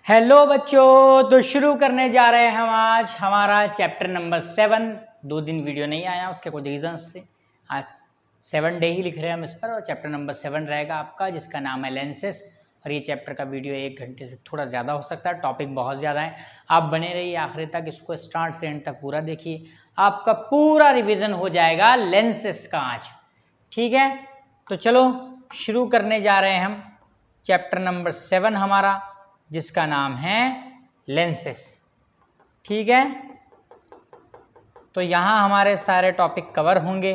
Hello बच्चों, तो शुरू करने जा रहे हैं हम आज हमारा चैप्टर नंबर 7। 2 दिन वीडियो नहीं आया, उसके कुछ रीजंस थे। आज 7 डे ही लिख रहे हैं हम इस पर, और चैप्टर नंबर 7 रहेगा आपका, जिसका नाम है लेंसेस। और ये चैप्टर का वीडियो 1 घंटे से थोड़ा ज़्यादा हो सकता है, टॉपिक बहुत ज़्यादा है। आप बने रहिए आखिर तक, इसको स्टार्ट से एंड तक पूरा देखिए, आपका पूरा रिविज़न हो जाएगा लेंसेस का आज। ठीक है, तो चलो शुरू करने जा रहे हैं हम चैप्टर नंबर 7 हमारा, जिसका नाम है लेंसेस। ठीक है, तो यहाँ हमारे सारे टॉपिक कवर होंगे।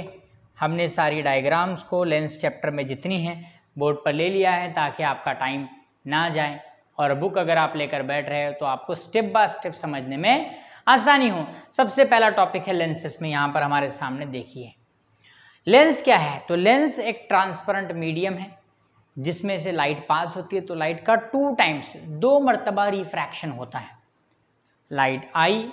हमने सारी डायग्राम्स को लेंस चैप्टर में जितनी हैं बोर्ड पर ले लिया है, ताकि आपका टाइम ना जाए, और बुक अगर आप लेकर बैठ रहे हो तो आपको स्टेप बाय स्टेप समझने में आसानी हो। सबसे पहला टॉपिक है लेंसेस में, यहाँ पर हमारे सामने देखिए। लेंस क्या है? तो लेंस एक ट्रांसपेरेंट मीडियम है जिसमें से लाइट पास होती है, तो लाइट का 2 टाइम्स 2 मरतबा रिफ्रैक्शन होता है। लाइट आई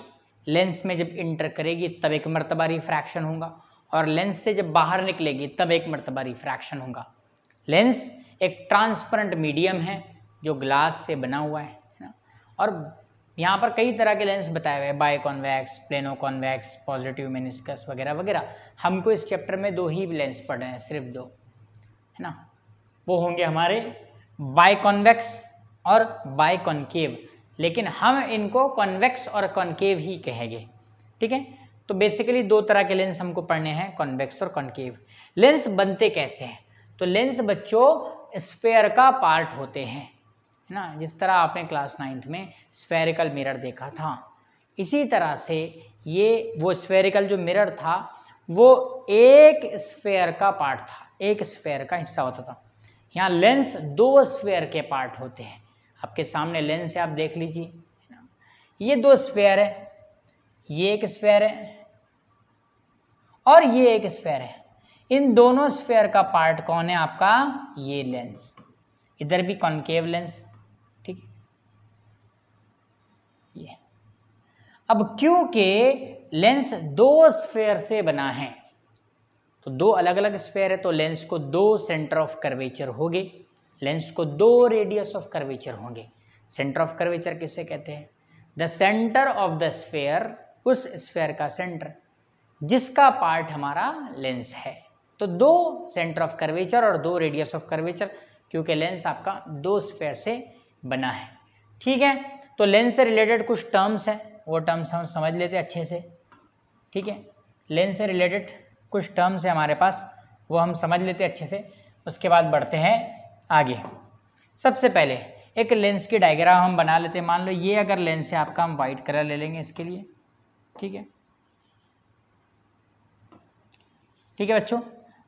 लेंस में जब इंटर करेगी तब 1 मरतबा रिफ्रैक्शन होगा, और लेंस से जब बाहर निकलेगी तब 1 मरतबा रिफ्रैक्शन होगा। लेंस एक ट्रांसपेरेंट मीडियम है जो ग्लास से बना हुआ है ना। और यहाँ पर कई तरह के लेंस बताए हुए हैं, biconvex, plano convex, positive meniscus वगैरह वगैरह। हमको इस चैप्टर में 2 ही लेंस पढ़े हैं, सिर्फ 2 है ना। वो होंगे हमारे बाय कॉन्वेक्स और बाय कॉनकेव, लेकिन हम इनको कॉन्वेक्स और कॉनकेव ही कहेंगे। ठीक है, तो बेसिकली 2 तरह के लेंस हमको पढ़ने हैं, कॉन्वेक्स और कॉनकेव। लेंस बनते कैसे हैं? तो लेंस बच्चों स्फेयर का पार्ट होते हैं, है ना। जिस तरह आपने क्लास 9th में स्फेरिकल मिरर देखा था, इसी तरह से ये वो स्फेरिकल जो मिरर था वो एक स्फेयर का पार्ट था, एक स्फेयर का हिस्सा होता था। यहाँ लेंस 2 स्फेयर के पार्ट होते हैं। आपके सामने लेंस है, आप देख लीजिए, ये 2 स्फेयर है, ये एक स्फेयर है और ये एक स्फेयर है। इन दोनों स्फेयर का पार्ट कौन है आपका? ये लेंस। इधर भी कॉनकेव लेंस, ठीक है। ये अब क्योंकि लेंस 2 स्फेयर से बना है, तो 2 अलग अलग स्फेयर है, तो लेंस को 2 सेंटर ऑफ कर्वेचर होंगे, लेंस को 2 रेडियस ऑफ कर्वेचर होंगे। सेंटर ऑफ कर्वेचर किसे कहते हैं? The centre of the sphere, उस स्फेयर का सेंटर जिसका पार्ट हमारा लेंस है। तो 2 सेंटर ऑफ कर्वेचर और 2 रेडियस ऑफ कर्वेचर, क्योंकि लेंस आपका 2 स्फेयर से बना है। ठीक है, तो लेंस से रिलेटेड कुछ टर्म्स हैं, वो टर्म्स हम समझ लेते हैं अच्छे से। ठीक है, लेंस से रिलेटेड कुछ टर्म्स है हमारे पास, वो हम समझ लेते हैं अच्छे से, उसके बाद बढ़ते हैं आगे। सबसे पहले एक लेंस की डायग्राम हम बना लेते हैं। मान लो ये अगर लेंस है आपका, हम वाइट कलर ले लेंगे इसके लिए। ठीक है, ठीक है बच्चों,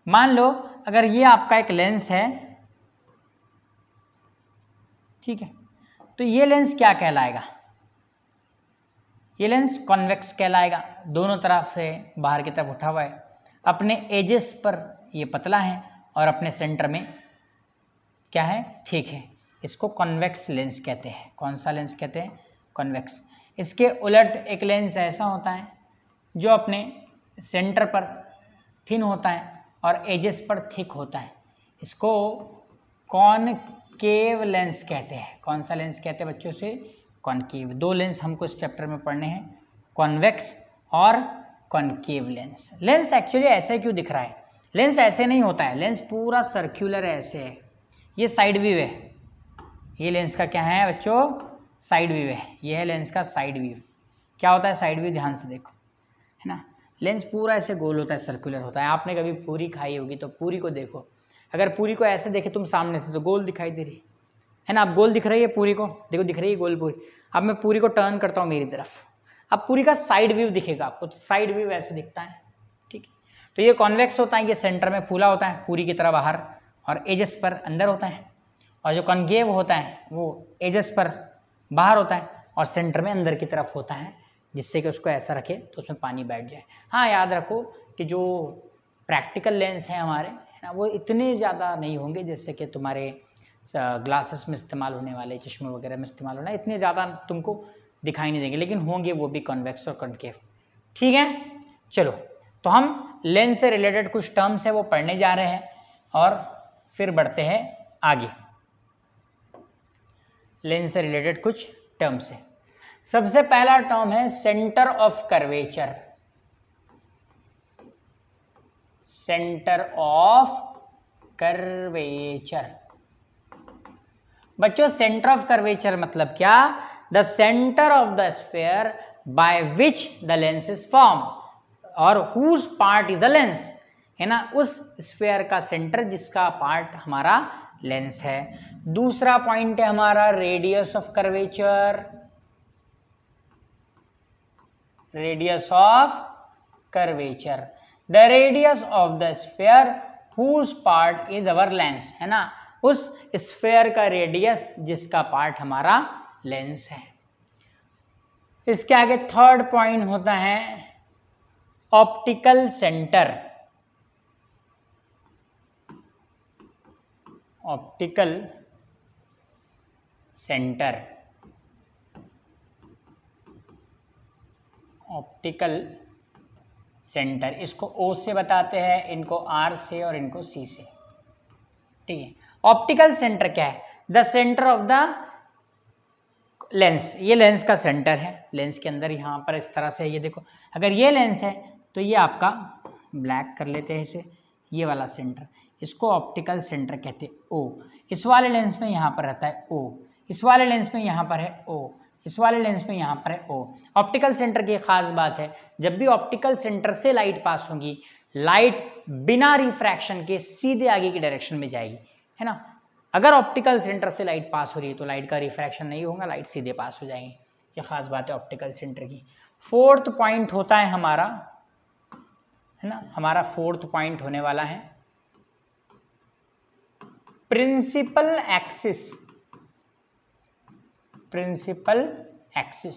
मान लो अगर ये आपका एक लेंस है, ठीक है, तो ये लेंस क्या कहलाएगा? ये लेंस कॉन्वेक्स कहलाएगा, दोनों तरफ से बाहर की तरफ उठा हुआ है, अपने एजेस पर ये पतला है और अपने सेंटर में क्या है? थिक है। इसको कॉन्वेक्स लेंस कहते हैं। कौन सा लेंस कहते हैं? कॉन्वेक्स। इसके उलट एक लेंस ऐसा होता है जो अपने सेंटर पर थिन होता है और एजेस पर थिक होता है, इसको कॉनकेव लेंस कहते हैं। कौन सा लेंस कहते हैं बच्चों? से कॉनकेव। 2 लेंस हमको इस चैप्टर में पढ़ने हैं, कॉन्वेक्स और कॉनकेव लेंस। लेंस एक्चुअली ऐसे क्यों दिख रहा है? लेंस ऐसे नहीं होता है, लेंस पूरा सर्क्यूलर ऐसे है, ये साइड व्यू है। ये लेंस का क्या है बच्चों? साइड व्यू है। ये है लेंस का साइड व्यू। क्या होता है साइड व्यू? ध्यान से देखो, है ना। लेंस पूरा ऐसे गोल होता है, सर्कुलर होता है। आपने कभी पूरी खाई होगी तो पूरी को देखो, अगर पूरी को ऐसे देखे तुम सामने से तो गोल दिखाई दे रही है ना। अब गोल दिख रही है पूरी को, देखो दिख रही है गोल पूरी। अब मैं पूरी को टर्न करता हूँ मेरी तरफ, अब पूरी का साइड व्यू दिखेगा आपको, तो साइड व्यू ऐसे दिखता है। ठीक है, तो ये कॉन्वेक्स होता है, ये सेंटर में फूला होता है पूरी की तरह बाहर, और एजेस पर अंदर होता है। और जो कॉनकेव होता है वो एजेस पर बाहर होता है और सेंटर में अंदर की तरफ होता है, जिससे कि उसको ऐसा रखे तो उसमें पानी बैठ जाए। हाँ, याद रखो कि जो प्रैक्टिकल लेंस हैं हमारे, है ना, वो इतने ज़्यादा नहीं होंगे जैसे कि तुम्हारे ग्लासेस में इस्तेमाल होने वाले, चश्मे वगैरह में इस्तेमाल होना, इतने ज़्यादा तुमको दिखाई नहीं देंगे, लेकिन होंगे वो भी कॉन्वेक्स और कॉनकेव। ठीक है, चलो, तो हम लेंस से रिलेटेड कुछ टर्म्स है वो पढ़ने जा रहे हैं और फिर बढ़ते हैं आगे। लेंस से रिलेटेड कुछ टर्म से। सबसे पहला टर्म है centre of curvature. Centre of curvature बच्चों, सेंटर ऑफ कर्वेचर मतलब क्या? The centre of the sphere by which the lens is form और whose part is a lens, है ना, उस स्फीयर का सेंटर जिसका पार्ट हमारा लेंस है। दूसरा पॉइंट है हमारा radius of curvature. Radius of curvature, the radius of the sphere whose part is our lens, है ना, उस स्फीयर का रेडियस जिसका पार्ट हमारा लेंस है। इसके आगे थर्ड पॉइंट होता है optical centre. Optical centre, optical centre, इसको O से बताते हैं, इनको R से और इनको C से, ठीक है। ऑप्टिकल सेंटर क्या है? The centre of the lens, ये लेंस का सेंटर है। लेंस के अंदर यहाँ पर इस तरह से, ये देखो, अगर ये लेंस है तो ये आपका ब्लैक कर लेते हैं इसे, ये वाला सेंटर, इसको ऑप्टिकल सेंटर कहते हैं O। इस वाले लेंस में यहाँ पर रहता है O, इस वाले लेंस में यहाँ पर है O, इस वाले लेंस में यहाँ पर है O। ऑप्टिकल सेंटर की खास बात है, जब भी ऑप्टिकल सेंटर से लाइट पास होगी, लाइट बिना रिफ्रैक्शन के सीधे आगे की डायरेक्शन में जाएगी, है ना। अगर ऑप्टिकल सेंटर से लाइट पास हो रही है तो लाइट का रिफ्रैक्शन नहीं होगा, लाइट सीधे पास हो जाएंगी। ये खास बात है ऑप्टिकल सेंटर की। फोर्थ पॉइंट होता है हमारा, है ना, हमारा फोर्थ पॉइंट होने वाला है principal axis. Principal axis,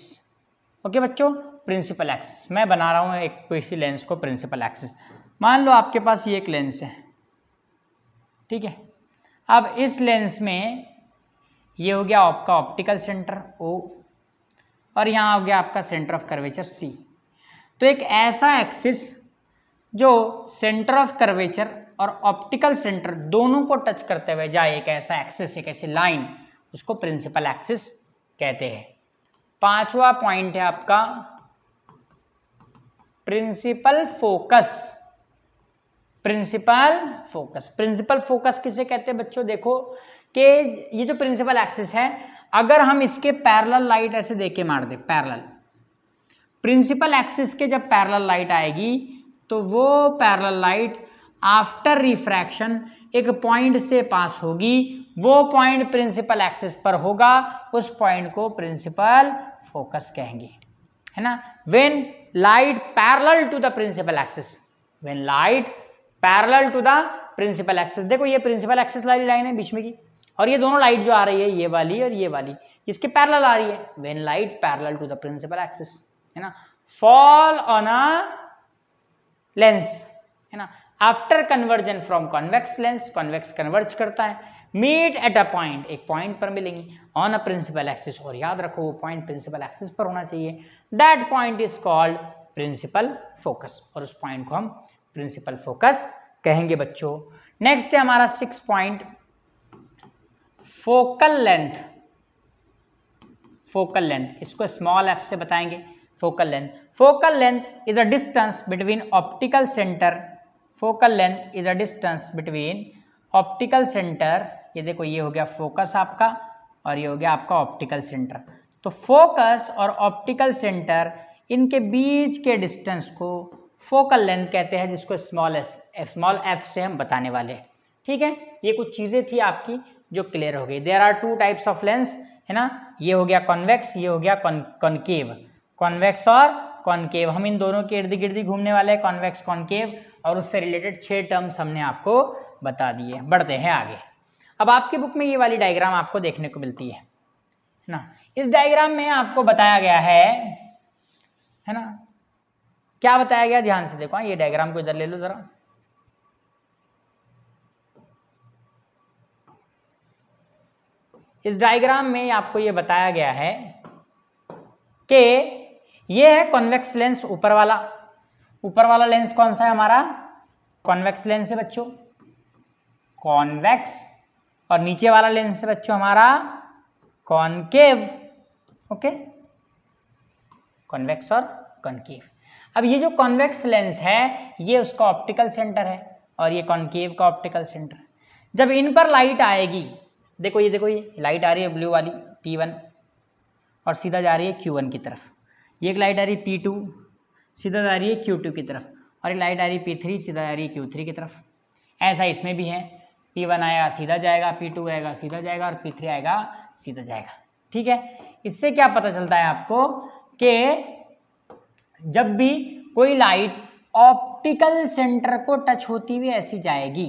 okay बच्चों, प्रिंसिपल एक्सिस मैं बना रहा हूं एक किसी लेंस को प्रिंसिपल एक्सिस। मान लो आपके पास ये एक लेंस है, ठीक है। अब इस लेंस में ये हो गया आपका ऑप्टिकल सेंटर O और यहाँ हो गया आपका सेंटर ऑफ कर्वेचर C। तो एक ऐसा एक्सिस जो सेंटर ऑफ कर्वेचर और ऑप्टिकल सेंटर दोनों को टच करते हुए जाए, एक ऐसा एक्सिस, एक ऐसी लाइन, उसको प्रिंसिपल एक्सिस कहते हैं। पांचवा पॉइंट है आपका principal focus. Principal focus, principal focus किसे कहते हैं बच्चों? देखो कि ये जो प्रिंसिपल एक्सिस है, अगर हम इसके पैरेलल लाइट ऐसे देके मार दे, पैरेलल, प्रिंसिपल एक्सिस के जब पैरेलल लाइट आएगी तो वो पैरेलल लाइट आफ्टर रिफ्रैक्शन एक पॉइंट से पास होगी, वो पॉइंट प्रिंसिपल एक्सिस पर होगा, उस पॉइंट को प्रिंसिपल फोकस कहेंगे, है ना। When light parallel to the principal axis, when light parallel to the principal axis, देखो ये प्रिंसिपल एक्सिस वाली लाइन है बीच में की, और ये दोनों लाइट जो आ रही है, ये वाली और ये वाली, इसके पैरेलल आ रही है। When light parallel to the principal axis, है ना, फॉल ऑन अ लेंस, है ना, after convergence from convex lens, convex converge करता है, मीट एट अ पॉइंट, एक पॉइंट पर मिलेंगी ऑन अ प्रिंसिपल एक्सिस, और याद रखो वो पॉइंट प्रिंसिपल एक्सिस पर होना चाहिए। That point is called principal focus, और उस पॉइंट को हम प्रिंसिपल फोकस कहेंगे बच्चों। नेक्स्ट है हमारा 6 point focal length. Focal length, इसको स्मॉल f से बताएंगे। Focal length, focal length is a distance between optical centre, focal length is a distance between optical centre, ये देखो ये हो गया फोकस आपका और ये हो गया आपका ऑप्टिकल सेंटर। तो फोकस और ऑप्टिकल सेंटर, इनके बीच के डिस्टेंस को फोकल लेंथ कहते हैं, जिसको स्मॉल f से हम बताने वाले हैं, ठीक है। ये कुछ चीजें थी आपकी जो क्लियर हो गई। There are 2 types of lens, है ना, ये हो गया कॉन्वेक्स, ये हो गया कॉनकेव। कॉन्वेक्स और कॉनकेव, हम इन दोनों के इर्द गिर्द घूमने वाले हैं, कॉन्वेक्स कॉनकेव, और उससे रिलेटेड 6 टर्म्स हमने आपको बता दिए। बढ़ते हैं आगे। अब आपकी बुक में ये वाली डायग्राम आपको देखने को मिलती है ना। इस डायग्राम में आपको बताया गया है ना, क्या बताया गया, ध्यान से देखो। ये डायग्राम को इधर ले लो जरा। इस डायग्राम में आपको ये बताया गया है कि ये है कॉन्वेक्स लेंस, ऊपर वाला लेंस कौन सा है हमारा? कॉन्वेक्स लेंस है बच्चों, कॉन्वेक्स। और नीचे वाला लेंस है बच्चों हमारा कॉनकेव, ओके, कॉन्वेक्स और कॉन्केव। अब ये जो कॉन्वेक्स लेंस है ये उसका ऑप्टिकल सेंटर है और ये कॉन्केव का ऑप्टिकल सेंटर। जब इन पर लाइट आएगी, देखो ये लाइट आ रही है ब्लू वाली P1 और सीधा जा रही है Q1 की तरफ, ये एक लाइट आ रही है P2 सीधा जा रही है Q2 की तरफ, और ये लाइट आ रही है P3 सीधा जा रही है Q3 की तरफ। ऐसा इसमें भी है, P1 आएगा सीधा जाएगा, P2 आएगा सीधा जाएगा और P3 आएगा सीधा जाएगा। ठीक है, इससे क्या पता चलता है आपको कि जब भी कोई लाइट ऑप्टिकल सेंटर को टच होती हुई ऐसी जाएगी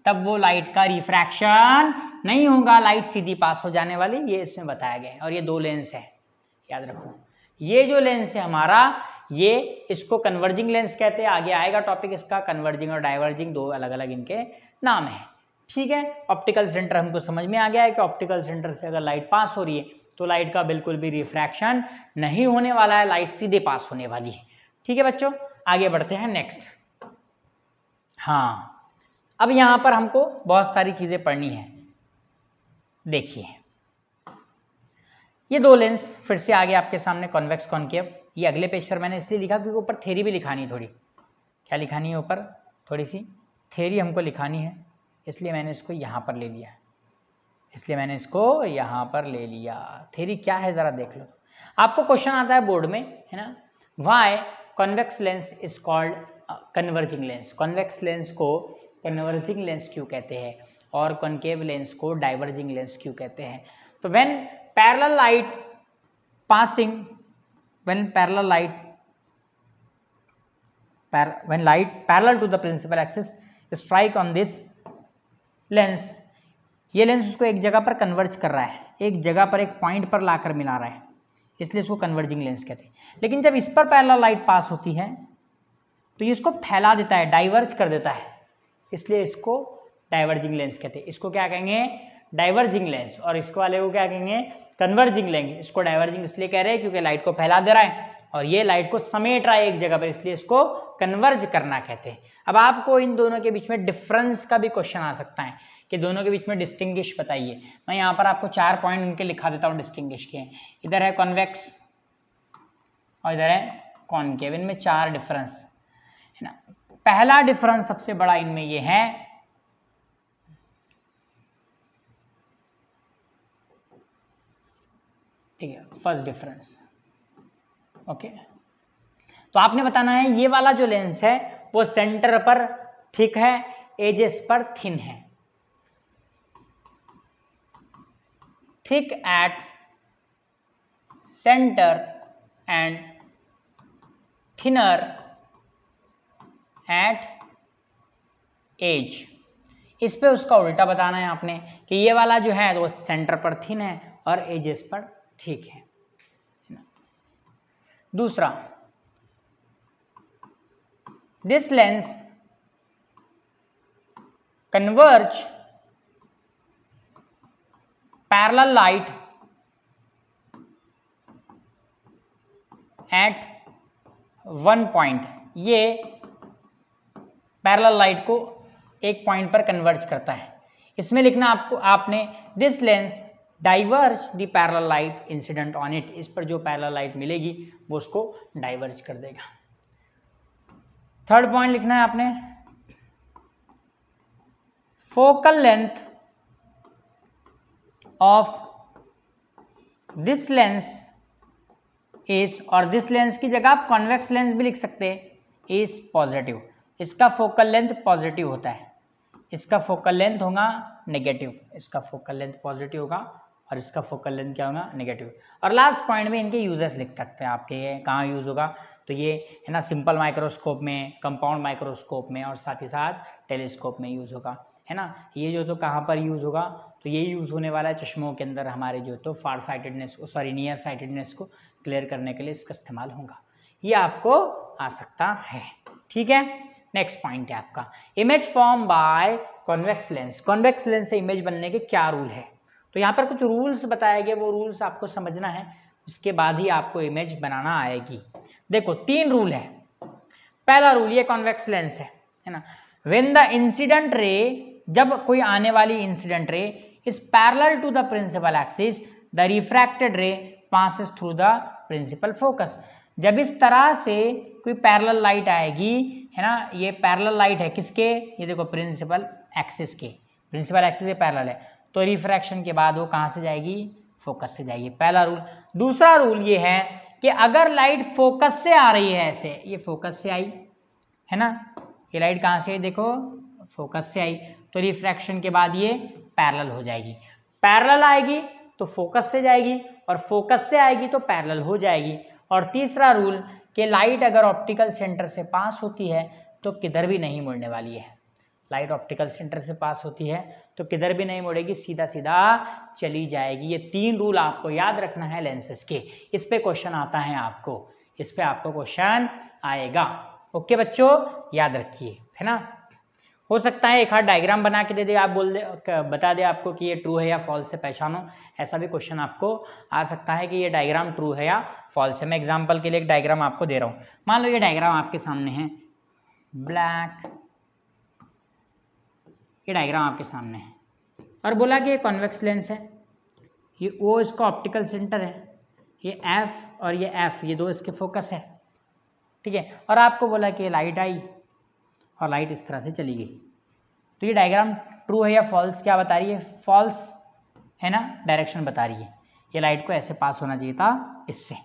तब वो लाइट का रिफ्रैक्शन नहीं होगा, लाइट सीधी पास हो जाने वाली, ये इसमें बताया गया है। और ये दो लेंस है, याद रखो, ये जो लेंस है हमारा, ये इसको कन्वर्जिंग लेंस कहते हैं। आगे आएगा टॉपिक इसका, कन्वर्जिंग और डाइवर्जिंग दो अलग अलग इनके नाम है। ठीक है, ऑप्टिकल सेंटर हमको समझ में आ गया है कि ऑप्टिकल सेंटर से अगर लाइट पास हो रही है तो लाइट का बिल्कुल भी रिफ्रैक्शन नहीं होने वाला है, लाइट सीधे पास होने वाली है। ठीक है बच्चों, आगे बढ़ते हैं नेक्स्ट। हाँ, अब यहां पर हमको बहुत सारी चीजें पढ़नी है। देखिए ये दो लेंस फिर से आगे आपके सामने, कॉन्वेक्स कॉन्केव। ये अगले पेज पर मैंने इसलिए लिखा क्योंकि ऊपर थ्योरी भी लिखानी, थोड़ी क्या लिखानी है ऊपर, थोड़ी सी थ्योरी हमको लिखानी है, इसलिए मैंने इसको यहाँ पर ले लिया, थ्योरी क्या है ज़रा देख लो। आपको क्वेश्चन आता है बोर्ड में, है ना, why convex lens is called converging lens. Convex lens को कन्वर्जिंग लेंस क्यों कहते हैं और कॉन्केव लेंस को डाइवर्जिंग लेंस क्यों कहते हैं। तो when parallel light passing, when light parallel to the principal axis strike on this lens, ये लेंस उसको एक जगह पर कन्वर्ज कर रहा है, एक जगह पर एक पॉइंट पर लाकर मिला रहा है, इसलिए इसको कन्वर्जिंग लेंस कहते हैं। लेकिन जब इस पर पैरेलल लाइट पास होती है तो ये इसको फैला देता है, डाइवर्ज कर देता है, इसलिए इसको डाइवर्जिंग लेंस कहते हैं। इसको क्या कहेंगे, डाइवर्जिंग लेंस, और इसको वाले को क्या कहेंगे, कन्वर्जिंग लेंस। इसको डाइवर्जिंग इसलिए कह रहे हैं क्योंकि लाइट को फैला दे रहा है और ये लाइट को समेट रहा है एक जगह पर, इसलिए इसको कन्वर्ज करना कहते हैं। अब आपको इन दोनों के बीच में डिफरेंस का भी क्वेश्चन आ सकता है कि दोनों के बीच में डिस्टिंग्विश बताइए। मैं यहाँ पर आपको 4 पॉइंट उनके लिखा देता हूँ डिस्टिंग्विश के। इधर है कॉन्वेक्स और इधर है कॉन्केव, इनमें 4 डिफरेंस है ना। पहला डिफरेंस सबसे बड़ा इनमें ये है, ठीक है, फर्स्ट डिफरेंस। ओके, तो आपने बताना है ये वाला जो लेंस है वो सेंटर पर थिक है, एजेस पर थिन है। Thick at centre and thinner at edge. इस पे उसका उल्टा बताना है आपने कि ये वाला जो है वो सेंटर पर थिन है और एजेस पर ठीक है। दूसरा, this lens converge parallel light at one point. ये पैरेलल लाइट को एक पॉइंट पर कन्वर्ज करता है। इसमें लिखना आपने this lens diverge the parallel light incident on it. इस पर जो पैरेलल लाइट मिलेगी वो उसको डाइवर्ज कर देगा। थर्ड पॉइंट लिखना है आपने, focal length of this lens is, और दिस लेंस की जगह आप कॉन्वेक्स लेंस भी लिख सकते हैं, इज पॉजिटिव। इसका फोकल लेंथ पॉजिटिव होता है, इसका फोकल लेंथ होगा नेगेटिव। इसका फोकल लेंथ पॉजिटिव होगा और इसका फोकल लेंथ क्या होगा, नेगेटिव। और लास्ट पॉइंट में इनके यूजेस लिख सकते हैं आपके, ये कहाँ यूज होगा, तो ये है ना सिंपल माइक्रोस्कोप में, कंपाउंड माइक्रोस्कोप में और साथ ही साथ टेलीस्कोप में यूज होगा, है ना। ये जो तो कहाँ पर यूज होगा, तो ये यूज होने वाला है चश्मों के अंदर हमारे जो तो फार साइटेडनेस को, सॉरी नियर साइटेडनेस को क्लियर करने के लिए इसका इस्तेमाल होगा। ये आपको आ सकता है, ठीक है। नेक्स्ट पॉइंट है आपका, image form by convex lens. Convex lens से इमेज बनने के क्या रूल है, तो यहाँ पर कुछ रूल्स बताए गए, वो रूल्स आपको समझना है, उसके बाद ही आपको इमेज बनाना आएगी। देखो 3 रूल है। पहला रूल, ये कॉन्वेक्स लेंस है ना, व्हेन द इंसिडेंट रे, जब कोई आने वाली incident ray is parallel to the principal axis, the refracted ray passes through the principal focus। जब इस तरह से कोई पैरेलल लाइट आएगी, है ना, ये पैरेलल लाइट है किसके, ये देखो प्रिंसिपल एक्सिस के, प्रिंसिपल एक्सिस से पैरेलल है, तो रिफ्रैक्शन के बाद वो कहाँ से जाएगी, फोकस से जाएगी, पहला रूल। दूसरा रूल ये है कि अगर लाइट फोकस से आ रही है, ऐसे ये फोकस से आई है ना, ये लाइट कहाँ से आई, देखो फोकस से आई, तो रिफ्रैक्शन के बाद ये पैरेलल हो जाएगी, पैरेलल आएगी तो फोकस से जाएगी और फोकस से आएगी तो पैरेलल हो जाएगी। और तीसरा रूल कि लाइट अगर ऑप्टिकल सेंटर से पास होती है तो किधर भी नहीं मुड़ने वाली है, लाइट ऑप्टिकल सेंटर से पास होती है तो किधर भी नहीं मुड़ेगी, सीधा सीधा चली जाएगी। ये 3 रूल आपको याद रखना है लेंसेज के, इस पे क्वेश्चन आता है आपको, इस पे आपको क्वेश्चन आएगा। ओके बच्चों, याद रखिए, है ना। हो सकता है एक हाथ डायग्राम बना के दे दे, आप बोल दे, बता दे आपको कि ये ट्रू है या फॉल्स से पहचानो, ऐसा भी क्वेश्चन आपको आ सकता है कि ये डायग्राम ट्रू है या फॉल्स है। मैं एग्जांपल के लिए एक डायग्राम आपको दे रहा हूँ, मान लो ये डायग्राम आपके सामने है, ब्लैक, ये डायग्राम आपके सामने है और बोला कि ये कॉन्वेक्स लेंस है, ये ओ इसका ऑप्टिकल सेंटर है, ये एफ और ये एफ, ये दो इसके फोकस है, ठीक है, और आपको बोला कि लाइट आई और लाइट इस तरह से चली गई, तो ये डायग्राम ट्रू है या फॉल्स, क्या बता रही है, फॉल्स है ना, डायरेक्शन बता रही है, ये लाइट को ऐसे पास होना चाहिए था इससे।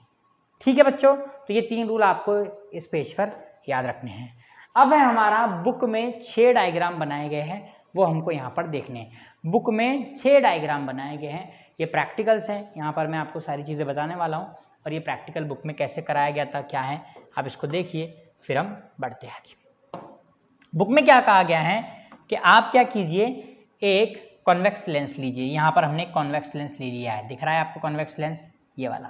ठीक है बच्चों, तो ये 3 रूल आपको इस पेज पर याद रखने हैं। अब है हमारा बुक में 6 डायग्राम बनाए गए हैं, वो हमको यहाँ पर देखने हैं। बुक में 6 डायग्राम बनाए गए हैं, ये प्रैक्टिकल्स हैं, यहाँ पर मैं आपको सारी चीज़ें बताने वाला हूँ और ये प्रैक्टिकल बुक में कैसे कराया गया था, क्या है, आप इसको देखिए, फिर हम बढ़ते हैं आगे। बुक में क्या कहा गया है कि आप क्या कीजिए, एक कॉन्वेक्स लेंस लीजिए, यहाँ पर हमने कॉन्वेक्स लेंस ले लिया है, दिख रहा है आपको कॉन्वेक्स लेंस, ये वाला,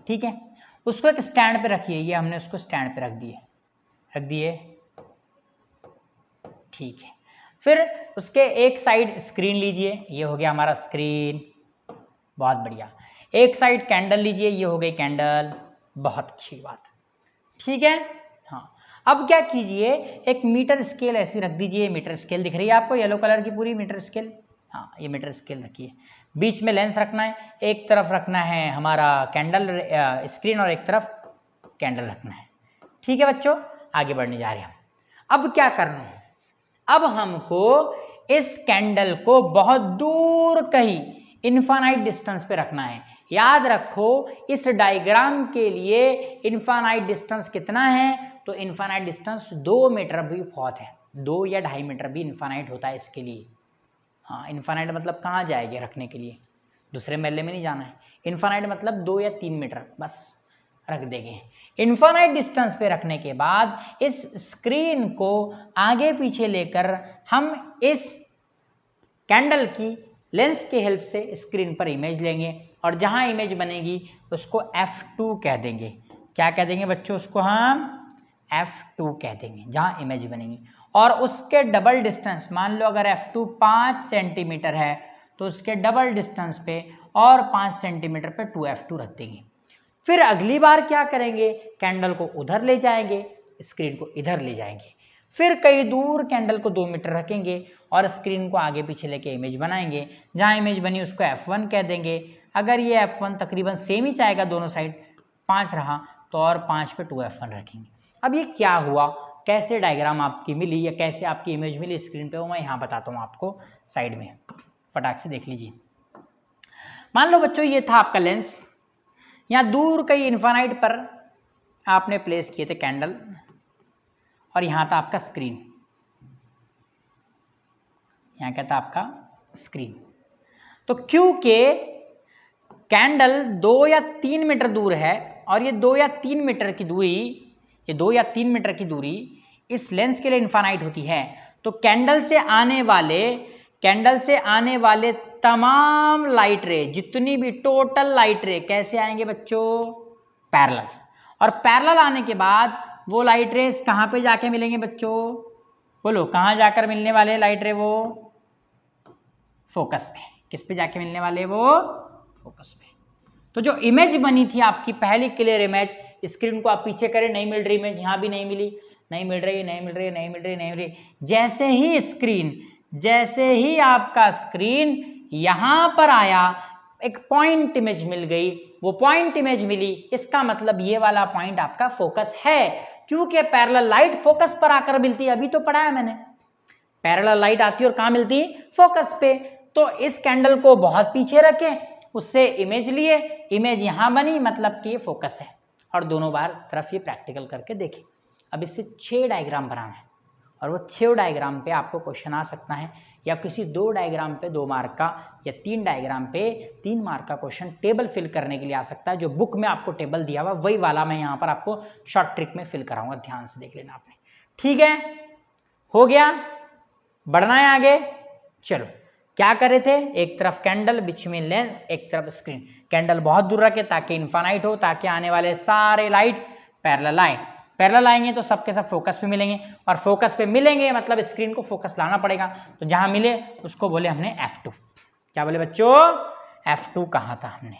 ठीक है, उसको एक स्टैंड पे रखिए, ये हमने उसको स्टैंड पे रख दिए, ठीक है। फिर उसके एक साइड स्क्रीन लीजिए, ये हो गया हमारा स्क्रीन, बहुत बढ़िया। एक साइड कैंडल लीजिए, ये हो गई कैंडल, बहुत अच्छी बात, ठीक है। हाँ, अब क्या कीजिए, एक मीटर स्केल ऐसी रख दीजिए, मीटर स्केल दिख रही है आपको येलो कलर की पूरी मीटर स्केल, हाँ ये मीटर स्केल रखिए, बीच में लेंस रखना है, एक तरफ रखना है हमारा कैंडल स्क्रीन और एक तरफ कैंडल रखना है, ठीक है बच्चों। आगे बढ़ने जा रहे हैं हम। अब क्या करना है, अब हमको इस कैंडल को बहुत दूर कहीं इनफाइनाइट डिस्टेंस पे रखना है। याद रखो इस डायग्राम के लिए इनफाइनाइट डिस्टेंस कितना है, तो इनफाइनाइट डिस्टेंस 2 मीटर भी बहुत है, 2 या 2.5 मीटर भी इनफाइनाइट होता है इसके लिए। हाँ, इनफाइनाइट मतलब कहाँ जाएंगे रखने के लिए, दूसरे महल्ले में नहीं जाना है, इनफाइनाइट मतलब 2 या 3 मीटर बस रख देंगे। इनफाइनाइट डिस्टेंस पे रखने के बाद इस स्क्रीन को आगे पीछे लेकर हम इस कैंडल की लेंस के हेल्प से स्क्रीन पर इमेज लेंगे और जहां इमेज बनेगी उसको F2 कह देंगे। क्या कह देंगे बच्चों, उसको हम F2 कह देंगे जहां इमेज बनेगी। और उसके डबल डिस्टेंस, मान लो अगर F2 5 सेंटीमीटर है तो उसके डबल डिस्टेंस पे और 5 सेंटीमीटर पे 2F2 रख देंगे। फिर अगली बार क्या करेंगे, कैंडल को उधर ले जाएंगे, स्क्रीन को इधर ले जाएंगे, फिर कहीं दूर कैंडल को 2 मीटर रखेंगे और स्क्रीन को आगे पीछे लेके इमेज बनाएंगे। जहां इमेज बनी उसको F1 कह देंगे। अगर ये F1 तकरीबन सेम ही चाहेगा, दोनों साइड 5 रहा तो और 5 पे 2F1 रखेंगे। अब ये क्या हुआ, कैसे डायग्राम आपकी मिली या कैसे आपकी इमेज मिली स्क्रीन पे, वो मैं यहाँ बताता हूँ आपको, साइड में फटाक से देख लीजिए। मान लो बच्चों ये था आपका लेंस, यहाँ दूर कहीं इनफाइनाइट पर आपने प्लेस किए थे कैंडल और यहाँ था आपका स्क्रीन, यहाँ क्या था आपका स्क्रीन। तो क्योंकि कैंडल 2 या 3 मीटर दूर है और ये 2 या 3 मीटर की दूरी, ये 2 या 3 मीटर की दूरी इस लेंस के लिए इनफाइनाइट होती है, तो कैंडल से आने वाले तमाम लाइट रे, जितनी भी टोटल लाइट रे कैसे आएंगे बच्चों, पैरेलल। और पैरेलल आने के बाद वो लाइट रेस कहाँ पे जाके मिलेंगे बच्चों, बोलो कहाँ जाकर मिलने वाले लाइट रे, वो फोकस पे। किस पे जाके मिलने वाले, वो फोकस पे। तो जो इमेज बनी थी आपकी पहली क्लियर इमेज, स्क्रीन को आप पीछे करें, नहीं मिल रही इमेज, यहाँ भी नहीं मिली, नहीं मिल रही। जैसे ही आपका स्क्रीन यहां पर आया, एक पॉइंट इमेज मिल गई, वो पॉइंट इमेज मिली, इसका मतलब ये वाला पॉइंट आपका फोकस है, क्योंकि पैरेलल लाइट फोकस पर आकर मिलती है। अभी तो पढ़ा है मैंने, पैरेलल लाइट आती है और कहां मिलती है? फोकस पे। तो इस कैंडल को बहुत पीछे रखें, उससे इमेज लिए, इमेज यहां बनी, मतलब कि ये फोकस है। और दोनों बार तरफ ये प्रैक्टिकल करके देखें। अब इससे 6 डायग्राम बनाना है, और वो 6 डायग्राम पे आपको क्वेश्चन आ सकता है, या किसी 2 डायग्राम पे 2 मार्क का, या 3 डायग्राम पे 3 मार्क का क्वेश्चन टेबल फिल करने के लिए आ सकता है। जो बुक में आपको टेबल दिया हुआ वही वाला मैं यहाँ पर आपको शॉर्ट ट्रिक में फिल कराऊंगा, ध्यान से देख लेना आपने। ठीक है, हो गया, बढ़ना है आगे। चलो, क्या करे थे? एक तरफ कैंडल, बीच में लेंस, एक तरफ स्क्रीन। कैंडल बहुत दूर रखे ताकि इनफाइनाइट हो, ताकि आने वाले सारे लाइट पैरेलल आए। पैरेलल आएंगे तो सबके सब फोकस पे मिलेंगे, और फोकस पे मिलेंगे मतलब स्क्रीन को फोकस लाना पड़ेगा। तो जहां मिले उसको बोले हमने F2। क्या बोले बच्चों? F2 कहा था हमने।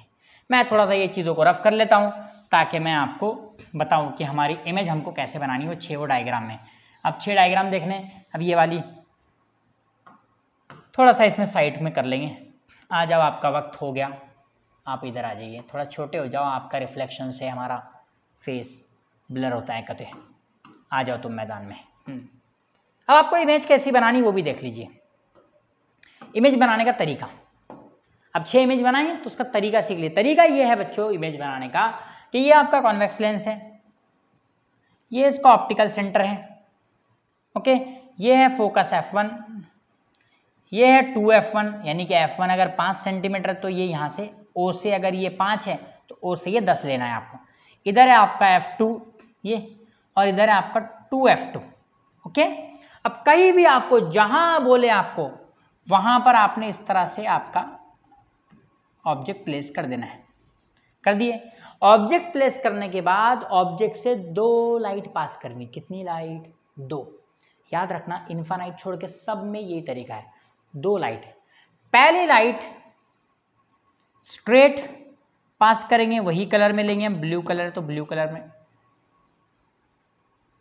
मैं थोड़ा सा ये चीज़ों को रफ कर लेता हूँ ताकि मैं आपको बताऊँ कि हमारी इमेज हमको कैसे बनानी हो 6 डायग्राम में। अब 6 डायग्राम देखने, अब ये वाली थोड़ा सा इसमें साइड में कर लेंगे। आ जाओ, आपका वक्त हो गया, आप इधर आ जाइए, थोड़ा छोटे हो जाओ, आपका रिफ्लेक्शन से हमारा फेस ब्लर होता है कते। आ जाओ तुम मैदान में। अब आपको इमेज कैसी बनानी वो भी देख लीजिए। इमेज बनाने का तरीका, अब 6 इमेज बनाएंगे तो उसका तरीका सीख लीजिए। तरीका ये है बच्चों इमेज बनाने का कि ये आपका कॉन्वेक्स लेंस है, ये इसका ऑप्टिकल सेंटर है, ओके। ये है फोकस F1, ये है 2F1, यानी कि F1 अगर 5 सेंटीमीटर तो ये यहाँ से O से, अगर ये 5 है तो O से ये 10 लेना है आपको। इधर है आपका F2 ये, और इधर है आपका 2F2, ओके। अब कहीं भी आपको जहां बोले आपको वहां पर आपने इस तरह से आपका ऑब्जेक्ट प्लेस कर देना है। कर दिए। ऑब्जेक्ट प्लेस करने के बाद ऑब्जेक्ट से 2 लाइट पास करनी। कितनी लाइट? 2। याद रखना, इनफाइनाइट छोड़ के सब में यही तरीका है, 2 लाइट है। पहली लाइट स्ट्रेट पास करेंगे, वही कलर में लेंगे हम, ब्लू कलर तो ब्लू कलर में